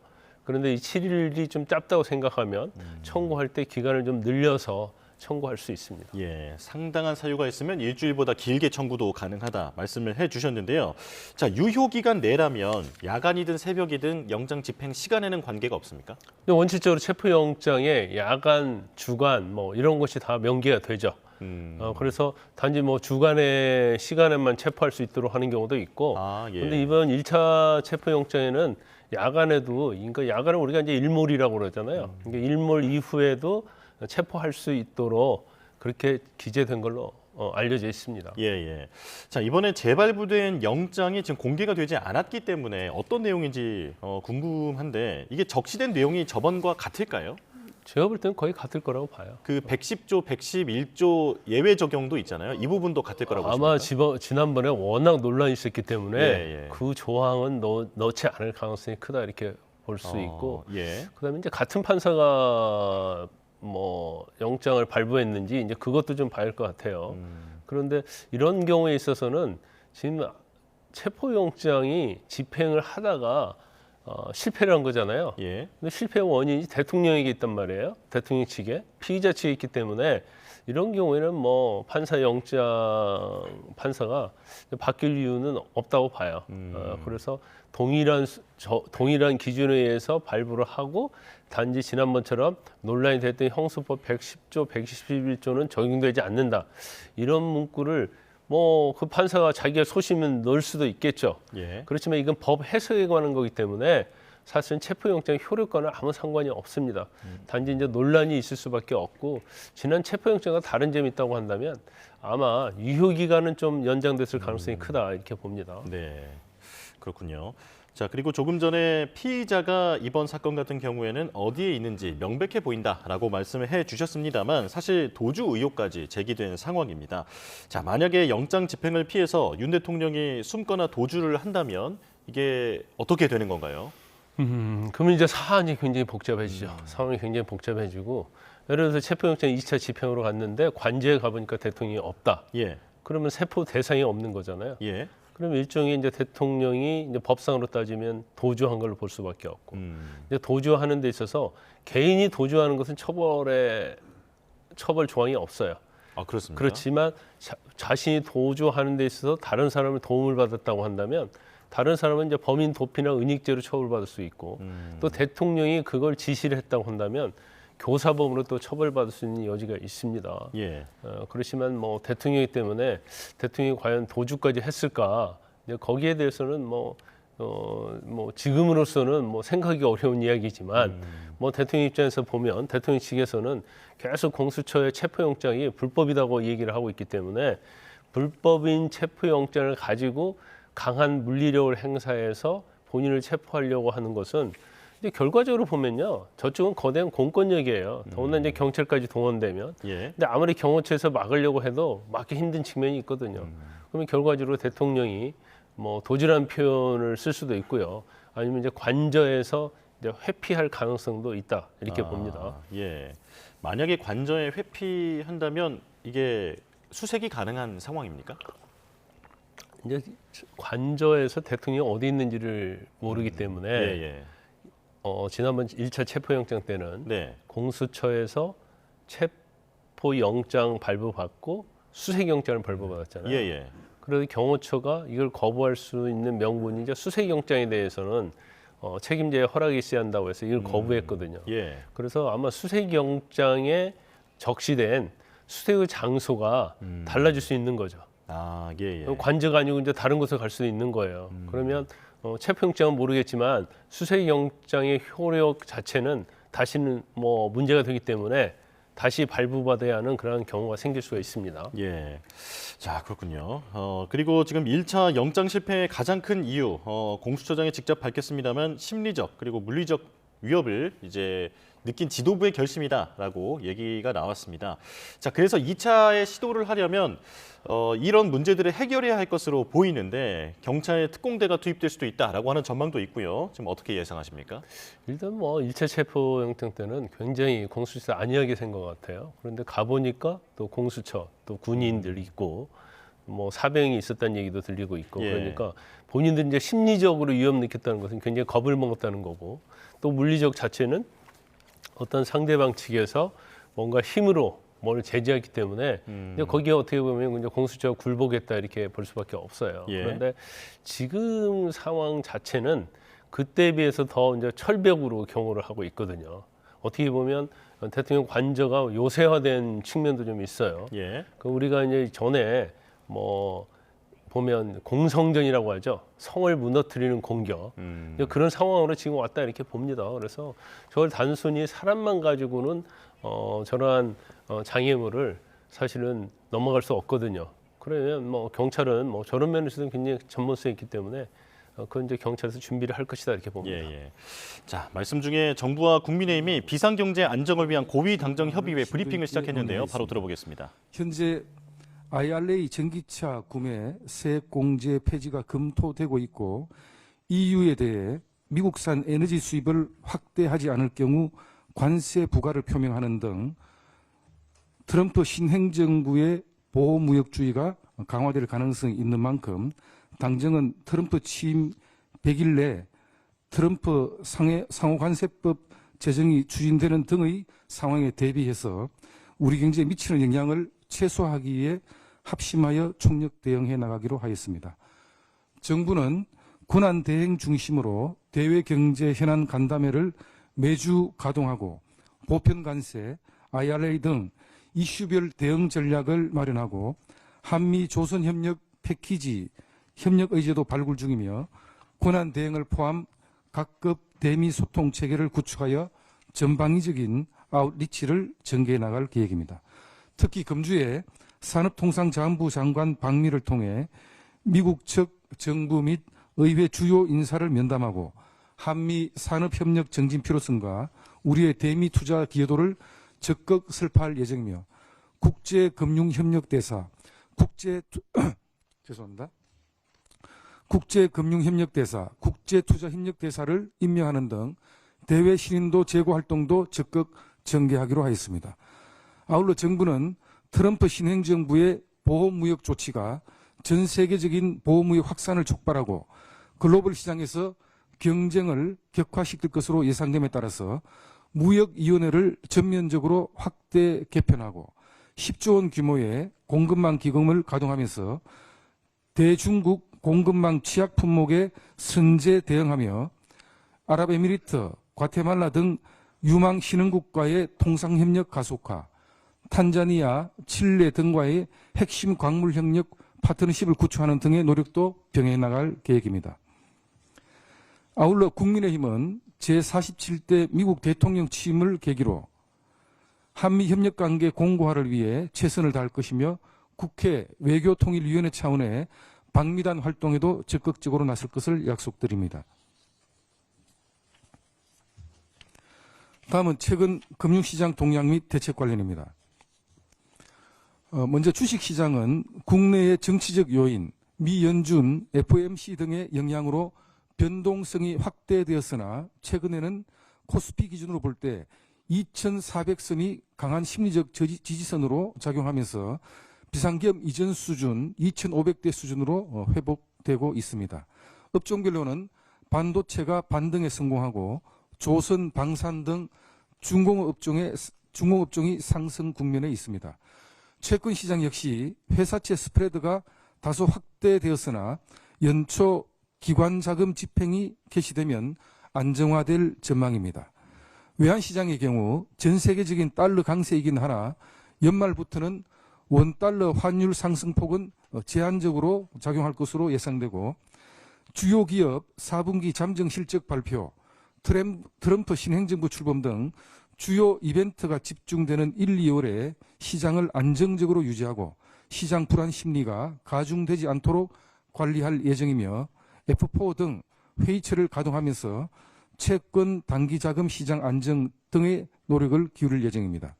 그런데 이 7일이 좀 짧다고 생각하면 청구할 때 기간을 좀 늘려서 청구할 수 있습니다. 예, 상당한 사유가 있으면 일주일보다 길게 청구도 가능하다 말씀을 해주셨는데요. 자, 유효기간 내라면 야간이든 새벽이든 영장 집행 시간에는 관계가 없습니까? 원칙적으로 체포영장에 야간, 주간 뭐 이런 것이 다 명기가 되죠. 그래서 단지 뭐 주간의 시간에만 체포할 수 있도록 하는 경우도 있고, 그런데 예. 이번 1차 체포영장에는 야간에도, 그러니까 야간은 우리가 이제 일몰이라고 그러잖아요. 그러니까 일몰 이후에도 체포할 수 있도록 그렇게 기재된 걸로 알려져 있습니다. 예, 예. 자, 이번에 재발부된 영장이 지금 공개가 되지 않았기 때문에 어떤 내용인지 궁금한데 이게 적시된 내용이 저번과 같을까요? 제가 볼 때는 거의 같을 거라고 봐요. 그 110조, 111조 예외 적용도 있잖아요. 이 부분도 같을 거라고 아마 보십니까? 지난번에 워낙 논란이 있었기 때문에 예, 예. 그 조항은 넣지 않을 가능성이 크다 이렇게 볼 수 있고, 예. 그다음에 이제 같은 판사가 뭐 영장을 발부했는지 이제 그것도 좀 봐야 할 것 같아요. 그런데 이런 경우에 있어서는 지금 체포영장이 집행을 하다가 실패를 한 거잖아요. 예. 근데 실패의 원인이 대통령에게 있단 말이에요. 대통령 측에, 피의자 측에 있기 때문에 이런 경우에는 뭐 판사가 바뀔 이유는 없다고 봐요. 그래서 동일한 기준에 의해서 발부를 하고 단지 지난번처럼 논란이 됐던 형소법 110조, 111조는 적용되지 않는다. 이런 문구를 뭐 그 판사가 자기가 소심은 넣을 수도 있겠죠. 예. 그렇지만 이건 법 해석에 관한 거기 때문에 사실은 체포영장 효력과는 아무 상관이 없습니다. 단지 이제 논란이 있을 수밖에 없고 지난 체포영장과 다른 점이 있다고 한다면 아마 유효기간은 좀 연장됐을 가능성이 크다 이렇게 봅니다. 네, 그렇군요. 자, 그리고 조금 전에 피의자가 이번 사건 같은 경우에는 어디에 있는지 명백해 보인다라고 말씀을 해주셨습니다만 사실 도주 의혹까지 제기된 상황입니다. 자, 만약에 영장 집행을 피해서 윤 대통령이 숨거나 도주를 한다면 이게 어떻게 되는 건가요? 그러면 이제 사안이 굉장히 복잡해지죠. 상황이 굉장히 복잡해지고 예를 들어서 체포영장 2차 집행으로 갔는데 관제에 가보니까 대통령이 없다. 예. 그러면 세포 대상이 없는 거잖아요. 예. 그러면 일종의 이제 대통령이 이제 법상으로 따지면 도주한 걸로 볼 수밖에 없고, 이제 도주하는 데 있어서 개인이 도주하는 것은 처벌 조항이 없어요. 아, 그렇습니까? 그렇지만 자신이 도주하는 데 있어서 다른 사람을 도움을 받았다고 한다면 다른 사람은 이제 범인 도피나 은닉죄로 처벌받을 수 있고, 또 대통령이 그걸 지시를 했다고 한다면 교사범으로 또 처벌받을 수 있는 여지가 있습니다. 예. 그렇지만 뭐 대통령이기 때문에 대통령이 과연 도주까지 했을까? 거기에 대해서는 뭐 지금으로서는 뭐 생각이 어려운 이야기지만 뭐 대통령 입장에서 보면 대통령 측에서는 계속 공수처의 체포영장이 불법이라고 얘기를 하고 있기 때문에 불법인 체포영장을 가지고 강한 물리력을 행사해서 본인을 체포하려고 하는 것은 이제 결과적으로 보면요, 저쪽은 거대한 공권력이에요. 더군다나 이제 경찰까지 동원되면. 근데 아무리 경호처에서 막으려고 해도 막기 힘든 측면이 있거든요. 그러면 결과적으로 대통령이 뭐 도질한 표현을 쓸 수도 있고요. 아니면 이제 관저에서 이제 회피할 가능성도 있다 이렇게 봅니다. 예. 만약에 관저에 회피한다면 이게 수색이 가능한 상황입니까? 이제 관저에서 대통령이 어디 있는지를 모르기 때문에 지난번 1차 체포영장 때는 공수처에서 체포영장 발부받고 수색영장을 발부받았잖아요. 그래서 경호처가 이걸 거부할 수 있는 명분이 이제 수색영장에 대해서는 책임자의 허락이 있어야 한다고 해서 이걸 거부했거든요. 그래서 아마 수색영장에 적시된 수색의 장소가 달라질 수 있는 거죠. 관저가 아니고 이제 다른 곳에 갈 수도 있는 거예요. 그러면 체포영장은 모르겠지만 수색영장의 효력 자체는 다시는 뭐 문제가 되기 때문에 다시 발부받아야 하는 그런 경우가 생길 수가 있습니다. 자, 그렇군요. 그리고 지금 1차 영장 실패의 가장 큰 이유, 공수처장이 직접 밝혔습니다만 심리적 그리고 물리적 위협을 이제 느낀 지도부의 결심이다라고 얘기가 나왔습니다. 자, 그래서 2차의 시도를 하려면 이런 문제들을 해결해야 할 것으로 보이는데 경찰의 특공대가 투입될 수도 있다라고 하는 전망도 있고요. 지금 어떻게 예상하십니까? 일단 뭐 1차 체포영장 때는 굉장히 공수처에서 안이하게 생 것 같아요. 그런데 가보니까 또 공수처, 또 군인들 있고 뭐 사병이 있었다는 얘기도 들리고 있고 그러니까 본인들 이제 심리적으로 위협 느꼈다는 것은 굉장히 겁을 먹었다는 거고 또 물리적 자체는 어떤 상대방 측에서 뭔가 힘으로 뭘 제지하기 때문에 거기에 어떻게 보면 이제 공수처가 굴복했다 이렇게 볼 수밖에 없어요. 그런데 지금 상황 자체는 그때에 비해서 더 이제 철벽으로 경호를 하고 있거든요. 어떻게 보면 대통령 관저가 요새화된 측면도 좀 있어요. 그 우리가 이제 전에 뭐 보면 공성전이라고 하죠. 성을 무너뜨리는 공격. 그런 상황으로 지금 왔다 이렇게 봅니다. 그래서 저걸 단순히 사람만 가지고는 저러한 장애물을 사실은 넘어갈 수 없거든요. 그러면 뭐 경찰은 뭐 저런 면에서도 굉장히 전문성이 있기 때문에 그건 이제 경찰에서 준비를 할 것이다 이렇게 봅니다. 자, 말씀 중에 정부와 국민의힘이 비상경제 안정을 위한 고위당정협의회 브리핑을 시작했는데요. 바로 들어보겠습니다. 현재 IRA 전기차 구매 세액 공제 폐지가 검토되고 있고 EU에 대해 미국산 에너지 수입을 확대하지 않을 경우 관세 부과를 표명하는 등 트럼프 신행정부의 보호무역주의가 강화될 가능성이 있는 만큼 당정은 트럼프 취임 100일 내 트럼프 상호관세법 제정이 추진되는 등의 상황에 대비해서 우리 경제에 미치는 영향을 최소화하기 위해 합심하여 총력 대응해 나가기로 하였습니다. 정부는 권한 대행 중심으로 대외 경제 현안 간담회를 매주 가동하고 보편 관세, IRA 등 이슈별 대응 전략을 마련하고 한미 조선 협력 패키지 협력 의제도 발굴 중이며 권한 대행을 포함 각급 대미 소통 체계를 구축하여 전방위적인 아웃리치를 전개해 나갈 계획입니다. 특히 금주에 산업통상자원부 장관 방미를 통해 미국 측 정부 및 의회 주요 인사를 면담하고 한미 산업협력 정진 필요성과 우리의 대미 투자 기여도를 적극 설파할 예정이며 국제금융협력대사, 국제금융협력대사, 국제투자협력대사를 임명하는 등 대외 신인도 제고 활동도 적극 전개하기로 하였습니다. 아울러 정부는 트럼프 신행정부의 보호무역 조치가 전 세계적인 보호무역 확산을 촉발하고 글로벌 시장에서 경쟁을 격화시킬 것으로 예상됨에 따라서 무역위원회를 전면적으로 확대 개편하고 10조 원 규모의 공급망 기금을 가동하면서 대중국 공급망 취약 품목에 선제 대응하며 아랍에미리트, 과테말라 등 유망 신흥국과의 통상협력 가속화, 탄자니아, 칠레 등과의 핵심 광물 협력 파트너십을 구축하는 등의 노력도 병행해 나갈 계획입니다. 아울러 국민의힘은 제47대 미국 대통령 취임을 계기로 한미 협력 관계 공고화를 위해 최선을 다할 것이며 국회 외교통일위원회 차원의 방미단 활동에도 적극적으로 나설 것을 약속드립니다. 다음은 최근 금융시장 동향 및 대책 관련입니다. 먼저 주식시장은 국내의 정치적 요인, 미연준, FOMC 등의 영향으로 변동성이 확대되었으나 최근에는 코스피 기준으로 볼 때 2,400선이 강한 심리적 지지선으로 작용하면서 비상기업 이전 수준 2,500대 수준으로 회복되고 있습니다. 업종별로는 반도체가 반등에 성공하고 조선, 방산 등 중공업종이 상승 국면에 있습니다. 채권 시장 역시 회사채 스프레드가 다소 확대되었으나 연초 기관자금 집행이 개시되면 안정화될 전망입니다. 외환시장의 경우 전 세계적인 달러 강세이긴 하나 연말부터는 원달러 환율 상승폭은 제한적으로 작용할 것으로 예상되고 주요 기업 4분기 잠정 실적 발표, 트럼프 신행정부 출범 등 주요 이벤트가 집중되는 1, 2월에 시장을 안정적으로 유지하고 시장 불안 심리가 가중되지 않도록 관리할 예정이며 F4 등 회의체를 가동하면서 채권 단기자금 시장 안정 등의 노력을 기울일 예정입니다.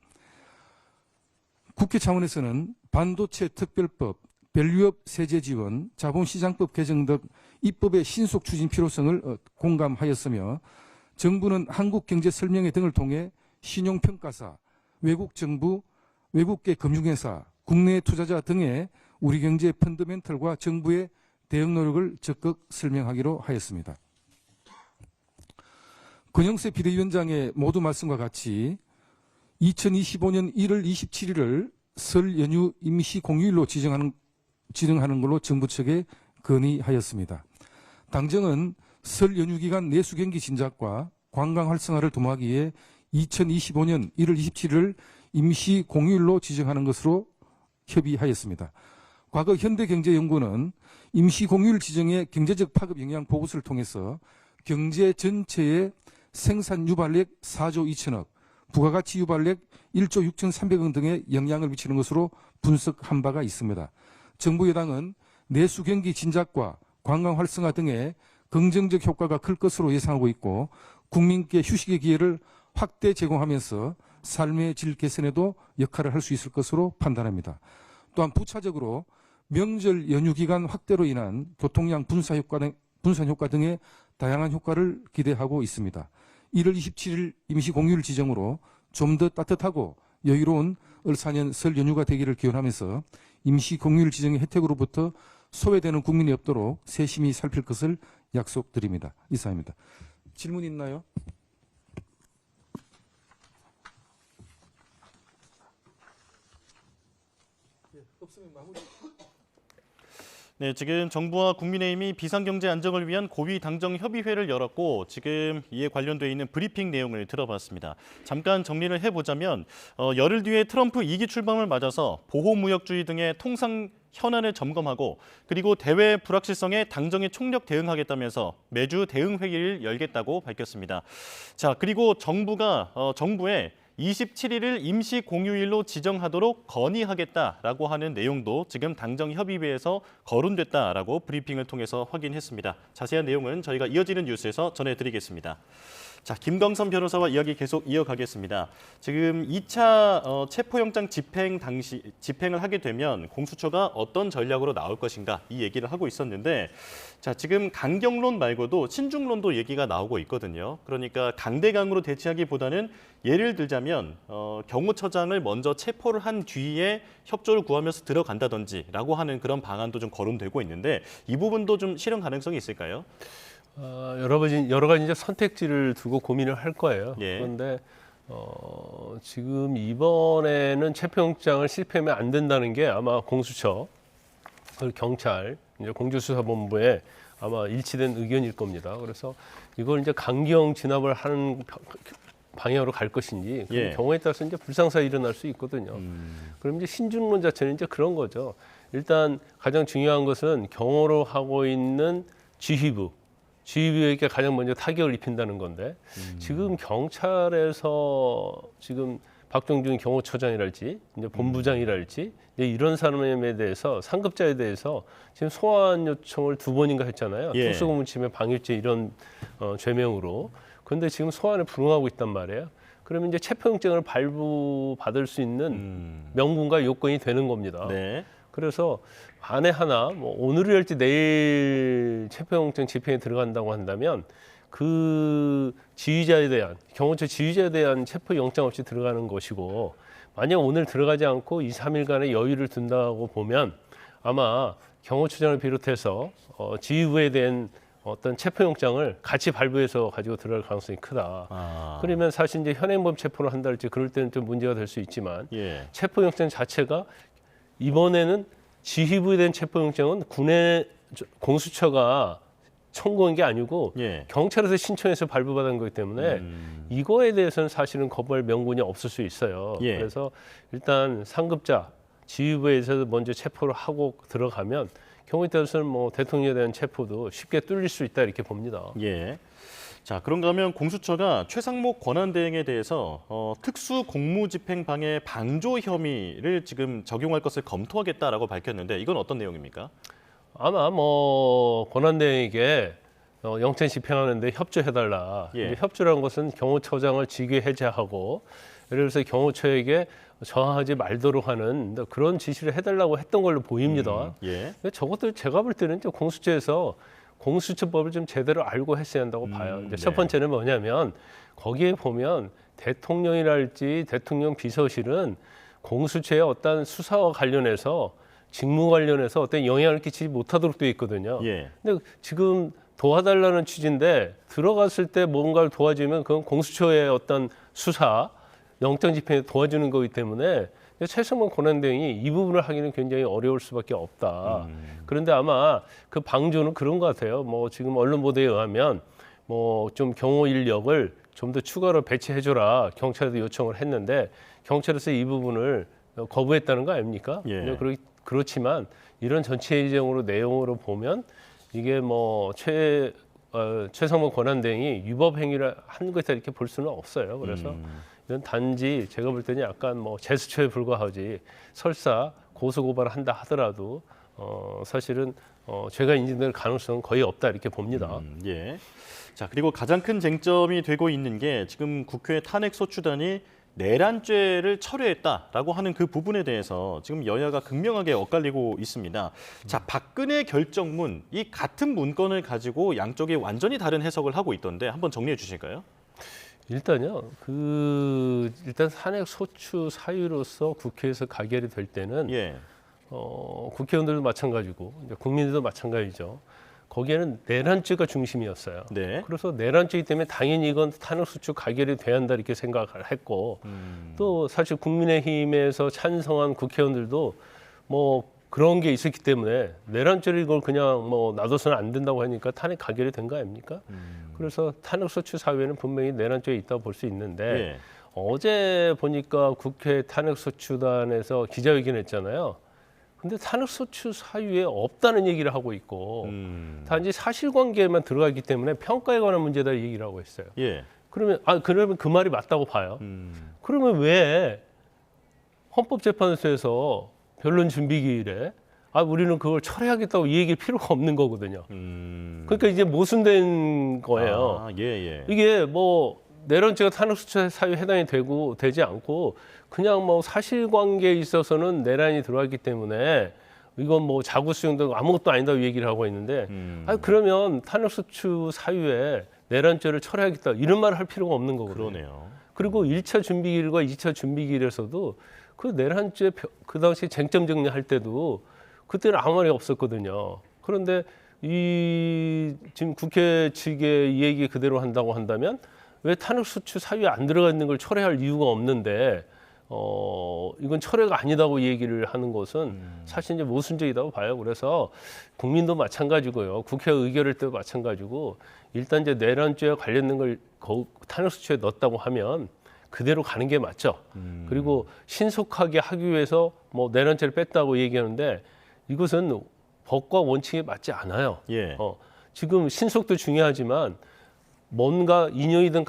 국회 차원에서는 반도체 특별법, 밸류업 세제 지원, 자본시장법 개정 등 입법의 신속 추진 필요성을 공감하였으며 정부는 한국경제설명회 등을 통해 신용평가사, 외국정부, 외국계 금융회사, 국내 투자자 등의 우리 경제 펀더멘털과 정부의 대응 노력을 적극 설명하기로 하였습니다. 권영세 비대위원장의 모두 말씀과 같이 2025년 1월 27일을 설 연휴 임시 공휴일로 지정하는 걸로 정부 측에 건의하였습니다. 당정은 설 연휴 기간 내수 경기 진작과 관광 활성화를 도모하기 위해 2025년 1월 27일을 임시 공휴일로 지정하는 것으로 협의하였습니다. 과거 현대경제연구원은 임시 공휴일 지정의 경제적 파급 영향 보고서를 통해서 경제 전체의 생산 유발액 4조 2천억, 부가가치 유발액 1조 6,300억 등의 영향을 미치는 것으로 분석한 바가 있습니다. 정부 여당은 내수 경기 진작과 관광 활성화 등의 긍정적 효과가 클 것으로 예상하고 있고 국민께 휴식의 기회를 확대 제공하면서 삶의 질 개선에도 역할을 할 수 있을 것으로 판단합니다. 또한 부차적으로 명절 연휴 기간 확대로 인한 교통량 분산 효과 등의 다양한 효과를 기대하고 있습니다. 1월 27일 임시 공휴일 지정으로 좀 더 따뜻하고 여유로운 을사년 설 연휴가 되기를 기원하면서 임시 공휴일 지정의 혜택으로부터 소외되는 국민이 없도록 세심히 살필 것을 약속드립니다. 이상입니다. 질문 있나요? 없으면 마무리. 네, 지금 정부와 국민의힘이 비상경제 안정을 위한 고위 당정 협의회를 열었고 지금 이에 관련돼 있는 브리핑 내용을 들어봤습니다. 잠깐 정리를 해보자면 열흘 뒤에 트럼프 2기 출범을 맞아서 보호무역주의 등의 통상 현안을 점검하고 그리고 대외 불확실성에 당정이 총력 대응하겠다면서 매주 대응 회의를 열겠다고 밝혔습니다. 자, 그리고 정부에 27일을 임시 공휴일로 지정하도록 건의하겠다라고 하는 내용도 지금 당정협의회에서 거론됐다라고 브리핑을 통해서 확인했습니다. 자세한 내용은 저희가 이어지는 뉴스에서 전해드리겠습니다. 자, 김광선 변호사와 이야기 계속 이어가겠습니다. 지금 2차 체포영장 집행을 하게 되면 공수처가 어떤 전략으로 나올 것인가 이 얘기를 하고 있었는데 자, 지금 강경론 말고도 신중론도 얘기가 나오고 있거든요. 그러니까 강대강으로 대치하기보다는 예를 들자면 경호처장을 먼저 체포를 한 뒤에 협조를 구하면서 들어간다든지라고 하는 그런 방안도 좀 거론되고 있는데 이 부분도 좀 실현 가능성이 있을까요? 여러 가지 이제 선택지를 두고 고민을 할 거예요. 예. 그런데 지금 이번에는 체포영장을 실패하면 안 된다는 게 아마 공수처, 그리고 경찰, 이제 공조수사본부에 아마 일치된 의견일 겁니다. 그래서 이걸 이제 강경 진압을 하는 방향으로 갈 것인지 그 예. 경우에 따라서 이제 불상사가 일어날 수 있거든요. 그럼 이제 신중론 자체는 이제 그런 거죠. 일단 가장 중요한 것은 경호로 하고 있는 지휘부에게 가장 먼저 타격을 입힌다는 건데 지금 경찰에서 지금 박종준 경호처장이랄지 이제 본부장이랄지 이제 이런 사람에 대해서 상급자에 대해서 지금 소환 요청을 2번인가 했잖아요. 예. 특수고문침해 방일죄 이런 죄명으로. 그런데 지금 소환에 불응하고 있단 말이에요. 그러면 이제 체포영장을 발부받을 수 있는 명분과 요건이 되는 겁니다. 네. 그래서 만에 하나 뭐 오늘이랄지 내일 체포영장 집행에 들어간다고 한다면 그 지휘자에 대한 경호처 지휘자에 대한 체포영장 없이 들어가는 것이고 만약 오늘 들어가지 않고 2, 3일간의 여유를 둔다고 보면 아마 경호처장을 비롯해서 지휘부에 대한 어떤 체포영장을 같이 발부해서 가지고 들어갈 가능성이 크다. 그러면 사실 이제 현행범 체포를 한다 할지 그럴 때는 좀 문제가 될 수 있지만 체포영장 자체가 이번에는 지휘부에 대한 체포영장은 군의 공수처가 청구한 게 아니고 경찰에서 신청해서 발부받은 거기 때문에 이거에 대해서는 사실은 거부할 명분이 없을 수 있어요. 그래서 일단 상급자 지휘부에서 먼저 체포를 하고 들어가면 경우에 따라서는 뭐 대통령에 대한 체포도 쉽게 뚫릴 수 있다 이렇게 봅니다. 예. 자, 그런가 하면 공수처가 최상목 권한대행에 대해서 특수 공무집행방해 방조 혐의를 지금 적용할 것을 검토하겠다라고 밝혔는데 이건 어떤 내용입니까? 아마 뭐 권한대행에게 영장 집행하는데 협조해달라. 협조라는 것은 경호처장을 직위 해제하고 예를 들어서 경호처에게 저항하지 말도록 하는 그런 지시를 해달라고 했던 걸로 보입니다. 근데 저것들 제가 볼 때는 공수처에서 공수처법을 좀 제대로 알고 했어야 한다고 봐요. 이제 첫 번째는 뭐냐면 거기에 보면 대통령이랄지 대통령 비서실은 공수처의 어떤 수사와 관련해서 직무 관련해서 어떤 영향을 끼치지 못하도록 되어 있거든요. 근데 지금 도와달라는 취지인데 들어갔을 때 뭔가를 도와주면 그건 공수처의 어떤 수사, 영장 집행에 도와주는 거기 때문에 최상목 권한대행이 이 부분을 하기는 굉장히 어려울 수밖에 없다. 그런데 아마 그 방조는 그런 것 같아요. 뭐 지금 언론 보도에 의하면 뭐 좀 경호 인력을 좀 더 추가로 배치해줘라 경찰에도 요청을 했는데 경찰에서 이 부분을 거부했다는 거 아닙니까? 그렇지만 이런 전체 일정으로 내용으로 보면 이게 뭐 최상목 권한대행이 위법 행위를 한 것이다 이렇게 볼 수는 없어요. 그래서 이건 단지 제가 볼 때는 약간 뭐 제스처에 불과하지 설사 고소고발을 한다 하더라도 사실은 죄가 인정될 가능성은 거의 없다 이렇게 봅니다. 자, 그리고 가장 큰 쟁점이 되고 있는 게 지금 국회 탄핵소추단이 내란죄를 철회했다라고 하는 그 부분에 대해서 지금 여야가 극명하게 엇갈리고 있습니다. 자, 박근혜 결정문, 이 같은 문건을 가지고 양쪽이 완전히 다른 해석을 하고 있던데 한번 정리해 주실까요? 일단요, 일단 탄핵 소추 사유로서 국회에서 가결이 될 때는 국회의원들도 마찬가지고 이제 국민들도 마찬가지죠. 거기에는 내란죄가 중심이었어요. 그래서 내란죄이기 때문에 당연히 이건 탄핵 소추 가결이 돼야 한다 이렇게 생각을 했고 또 사실 국민의힘에서 찬성한 국회의원들도 뭐 그런 게 있었기 때문에 내란죄를 이걸 그냥 뭐 놔둬서는 안 된다고 하니까 탄핵 가결이 된 거 아닙니까? 그래서 탄핵 소추 사유에는 분명히 내란죄가 있다고 볼 수 있는데 어제 보니까 국회 탄핵 소추단에서 기자회견했잖아요. 근데 탄핵 소추 사유에 없다는 얘기를 하고 있고 단지 사실관계만 들어가기 때문에 평가에 관한 문제다 얘기를 하고 있어요. 그러면 그 말이 맞다고 봐요. 그러면 왜 헌법재판소에서 변론 준비기일에 우리는 그걸 철회하겠다고 이 얘기할 필요가 없는 거거든요. 그러니까 이제 모순된 거예요. 이게 뭐 내란죄가 탄핵 소추 사유에 해당이 되지 않고 그냥 뭐 사실관계에 있어서는 내란이 들어왔기 때문에 이건 뭐 자구 수용도 아무것도 아니다고 얘기를 하고 있는데 그러면 탄핵 소추 사유에 내란죄를 철회하겠다 이런 말을 할 필요가 없는 거거든요. 그리고 1차 준비기일과 2차 준비기일에서도 그 내란죄 그 당시 쟁점 정리할 때도 그때는 아무 말이 없었거든요. 그런데 지금 국회 측의 이 얘기 그대로 한다고 한다면 왜 탄핵 소추 사유에 안 들어가 있는 걸 철회할 이유가 없는데 이건 철회가 아니다고 얘기를 하는 것은 사실 이제 모순적이라고 봐요. 그래서 국민도 마찬가지고요. 국회 의결할 때도 마찬가지고 일단 이제 내란죄와 관련된 걸 탄핵 소추에 넣었다고 하면 그대로 가는 게 맞죠. 그리고 신속하게 하기 위해서 뭐 내란죄를 뺐다고 얘기하는데 이것은 법과 원칙에 맞지 않아요. 지금 신속도 중요하지만 뭔가 인용이든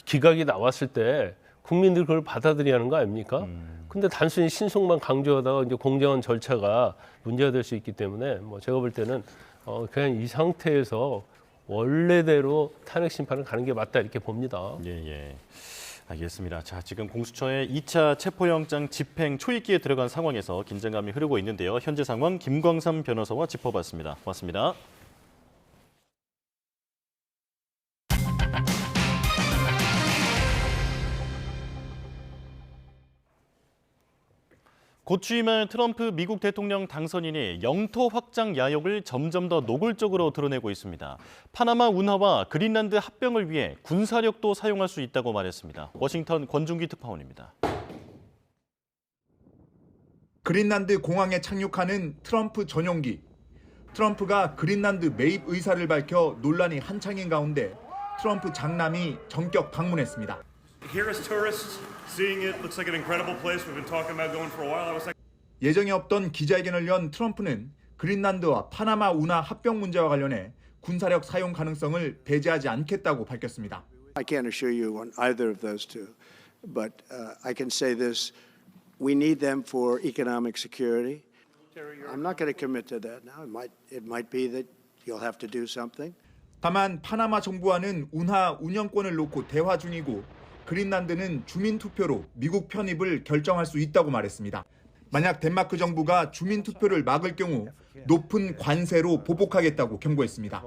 기각이 나왔을 때 국민들이 그걸 받아들여야 하는 거 아닙니까? 근데 단순히 신속만 강조하다가 이제 공정한 절차가 문제가 될 수 있기 때문에 뭐 제가 볼 때는 그냥 이 상태에서 원래대로 탄핵 심판을 가는 게 맞다 이렇게 봅니다. 예. 알겠습니다. 자, 지금 공수처의 2차 체포영장 집행 초입기에 들어간 상황에서 긴장감이 흐르고 있는데요. 현재 상황 김광삼 변호사와 짚어봤습니다. 고맙습니다. 곧 취임할 트럼프 미국 대통령 당선인이 영토 확장 야욕을 점점 더 노골적으로 드러내고 있습니다. 파나마 운하와 그린란드 합병을 위해 군사력도 사용할 수 있다고 말했습니다. 워싱턴 권중기 특파원입니다. 그린란드 공항에 착륙하는 트럼프 전용기. 트럼프가 그린란드 매입 의사를 밝혀 논란이 한창인 가운데 트럼프 장남이 전격 방문했습니다. Here as tourists, seeing it looks like an incredible place. We've been talking about going for a while. I was like, 예정에 없던 기자회견을 연 트럼프는 그린란드와 파나마 운하 합병 문제와 관련해 군사력 사용 가능성을 배제하지 않겠다고 밝혔습니다. I can't assure you on either of those two, but I can say this: we need them for economic security. I'm not going to commit to that now. It might be that you'll have to do something. 다만 파나마 정부와는 운하 운영권을 놓고 대화 중이고 그린란드는 주민 투표로 미국 편입을 결정할 수 있다고 말했습니다. 만약 덴마크 정부가 주민 투표를 막을 경우 높은 관세로 보복하겠다고 경고했습니다.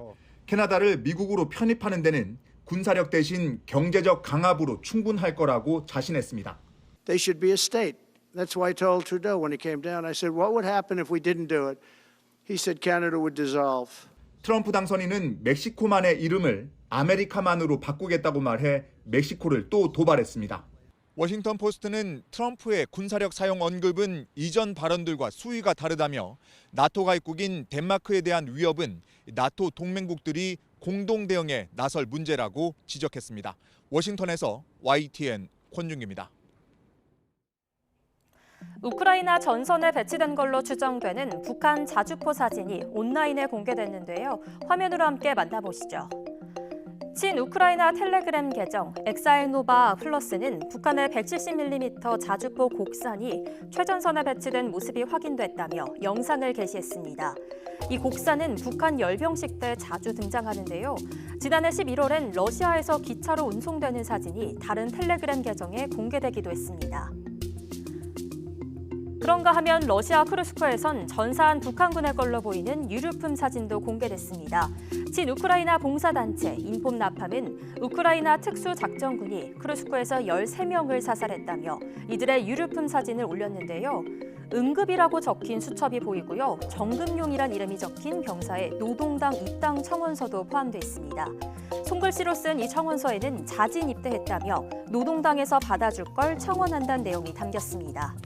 캐나다를 미국으로 편입하는 데는 군사력 대신 경제적 강압으로 충분할 거라고 자신했습니다. They should be a state. That's why I told Trudeau when he came down. I said, "What would happen if we didn't do it?" He said, "Canada would dissolve." 트럼프 당선인은 멕시코만의 이름을 아메리카만으로 바꾸겠다고 말해 멕시코를 또 도발했습니다. 워싱턴 포스트는 트럼프의 군사력 사용 언급은 이전 발언들과 수위가 다르다며 나토 가입국인 덴마크에 대한 위협은 나토 동맹국들이 공동 대응에 나설 문제라고 지적했습니다. 워싱턴에서 YTN 권중기입니다. 우크라이나 전선에 배치된 걸로 추정되는 북한 자주포 사진이 온라인에 공개됐는데요. 화면으로 함께 만나보시죠. 친우크라이나 텔레그램 계정 엑사일노바 플러스는 북한의 170mm 자주포 곡산이 최전선에 배치된 모습이 확인됐다며 영상을 게시했습니다. 이 곡산은 북한 열병식 때 자주 등장하는데요. 지난해 11월엔 러시아에서 기차로 운송되는 사진이 다른 텔레그램 계정에 공개되기도 했습니다. 그런가 하면 러시아 크루스코에선 전사한 북한군의 걸로 보이는 유류품 사진도 공개됐습니다. 친우크라이나 봉사단체 인폼나팜은 우크라이나 특수작전군이 크루스코에서 13명을 사살했다며 이들의 유류품 사진을 올렸는데요. 응급이라고 적힌 수첩이 보이고요. 정금용이란 이름이 적힌 병사의 노동당 입당 청원서도 포함되어 있습니다. 손글씨로 쓴 이 청원서에는 자진 입대했다며 노동당에서 받아줄 걸 청원한다는 내용이 담겼습니다.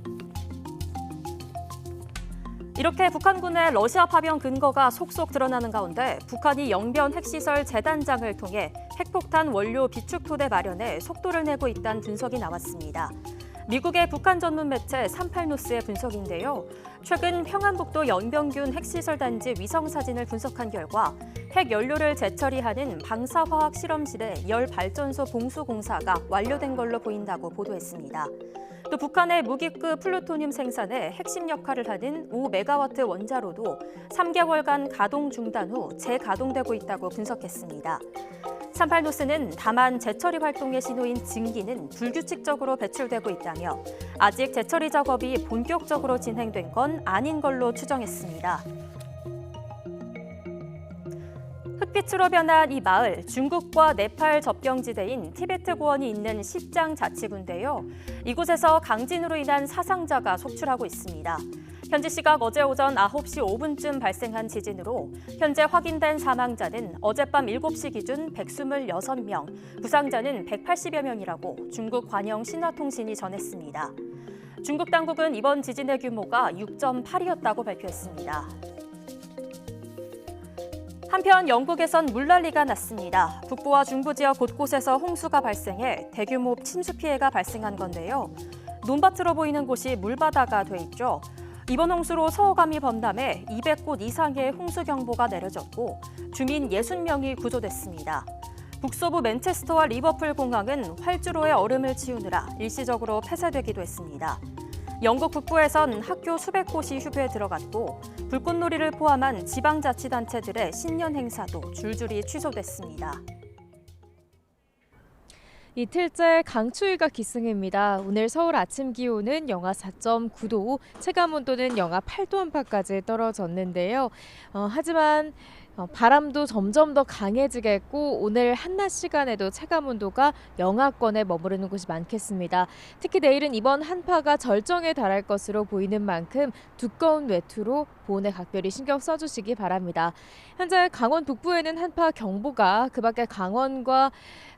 이렇게 북한군의 러시아 파병 근거가 속속 드러나는 가운데 북한이 영변 핵시설 재단장을 통해 핵폭탄 원료 비축 토대 마련에 속도를 내고 있다는 분석이 나왔습니다. 미국의 북한 전문 매체 38노스의 분석인데요. 최근 평안북도 연병균 핵시설 단지 위성 사진을 분석한 결과 핵 연료를 재처리하는 방사화학 실험실의 열 발전소 봉수 공사가 완료된 걸로 보인다고 보도했습니다. 또 북한의 무기급 플루토늄 생산에 핵심 역할을 하는 5메가와트 원자로도 3개월간 가동 중단 후 재가동되고 있다고 분석했습니다. 38노스는 다만 재처리 활동의 신호인 증기는 불규칙적으로 배출되고 있다며 아직 재처리 작업이 본격적으로 진행된 건 아닌 걸로 추정했습니다. 흑빛으로 변한 이 마을, 중국과 네팔 접경지대인 티베트 고원이 있는 시장 자치구인데요. 이곳에서 강진으로 인한 사상자가 속출하고 있습니다. 현지 시각 어제 오전 9시 5분쯤 발생한 지진으로 현재 확인된 사망자는 어젯밤 7시 기준 126명, 부상자는 180여 명이라고 중국 관영 신화통신이 전했습니다. 중국 당국은 이번 지진의 규모가 6.8이었다고 발표했습니다. 한편 영국에선 물난리가 났습니다. 북부와 중부 지역 곳곳에서 홍수가 발생해 대규모 침수 피해가 발생한 건데요. 논밭으로 보이는 곳이 물바다가 돼 있죠. 이번 홍수로 서호감이 범람해 200곳 이상의 홍수 경보가 내려졌고 주민 60명이 구조됐습니다. 북서부 맨체스터와 리버풀 공항은 활주로의 얼음을 치우느라 일시적으로 폐쇄되기도 했습니다. 영국 북부에선 학교 수백 곳이 휴교에 들어갔고 불꽃놀이를 포함한 지방자치단체들의 신년 행사도 줄줄이 취소됐습니다. 이틀째 강추위가 기승입니다. 오늘 서울 아침 기온은 영하 4.9도, 체감온도는 영하 8도 안팎까지 떨어졌는데요. 하지만 바람도 점점 더 강해지겠고 오늘 한낮 시간에도 체감온도가 영하권에 머무르는 곳이 많겠습니다. 특히 내일은 이번 한파가 절정에 달할 것으로 보이는 만큼 두꺼운 외투로 보온에 각별히 신경 써주시기 바랍니다. 현재 강원 북부에는 한파 경보가, 그 밖에 강원과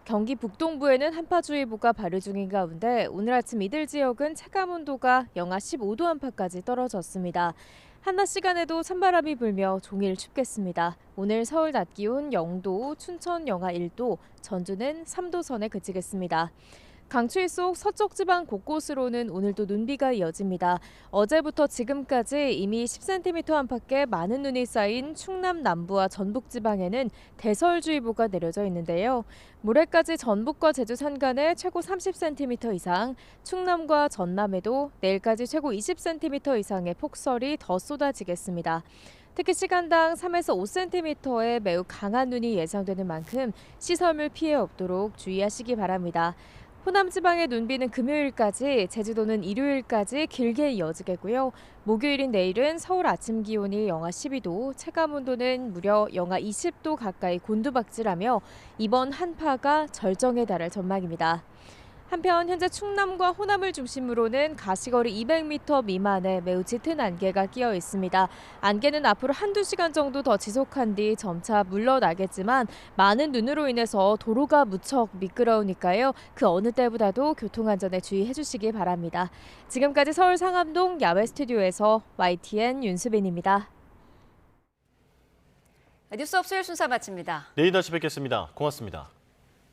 경기 북동부에는 한파주의보가 발효 중인 가운데 오늘 아침 이들 지역은 체감온도가 영하 15도 안팎까지 떨어졌습니다. 한낮 시간에도 찬바람이 불며 종일 춥겠습니다. 오늘 서울 낮 기온 0도, 춘천 영하 1도, 전주는 3도 선에 그치겠습니다. 강추위 속 서쪽 지방 곳곳으로는 오늘도 눈비가 이어집니다. 어제부터 지금까지 이미 10cm 안팎의 많은 눈이 쌓인 충남 남부와 전북 지방에는 대설주의보가 내려져 있는데요. 모레까지 전북과 제주 산간에 최고 30cm 이상, 충남과 전남에도 내일까지 최고 20cm 이상의 폭설이 더 쏟아지겠습니다. 특히 시간당 3에서 5cm의 매우 강한 눈이 예상되는 만큼 시설물 피해 없도록 주의하시기 바랍니다. 호남 지방의 눈비는 금요일까지, 제주도는 일요일까지 길게 이어지겠고요. 목요일인 내일은 서울 아침 기온이 영하 12도, 체감온도는 무려 영하 20도 가까이 곤두박질하며 이번 한파가 절정에 달할 전망입니다. 한편 현재 충남과 호남을 중심으로는 가시거리 200m 미만의 매우 짙은 안개가 끼어 있습니다. 안개는 앞으로 한두 시간 정도 더 지속한 뒤 점차 물러나겠지만 많은 눈으로 인해서 도로가 무척 미끄러우니까요. 그 어느 때보다도 교통안전에 주의해 주시기 바랍니다. 지금까지 서울 상암동 야외 스튜디오에서 YTN 윤수빈입니다. 뉴스 업소일 순서 마칩니다. 내일 다시 뵙겠습니다. 고맙습니다.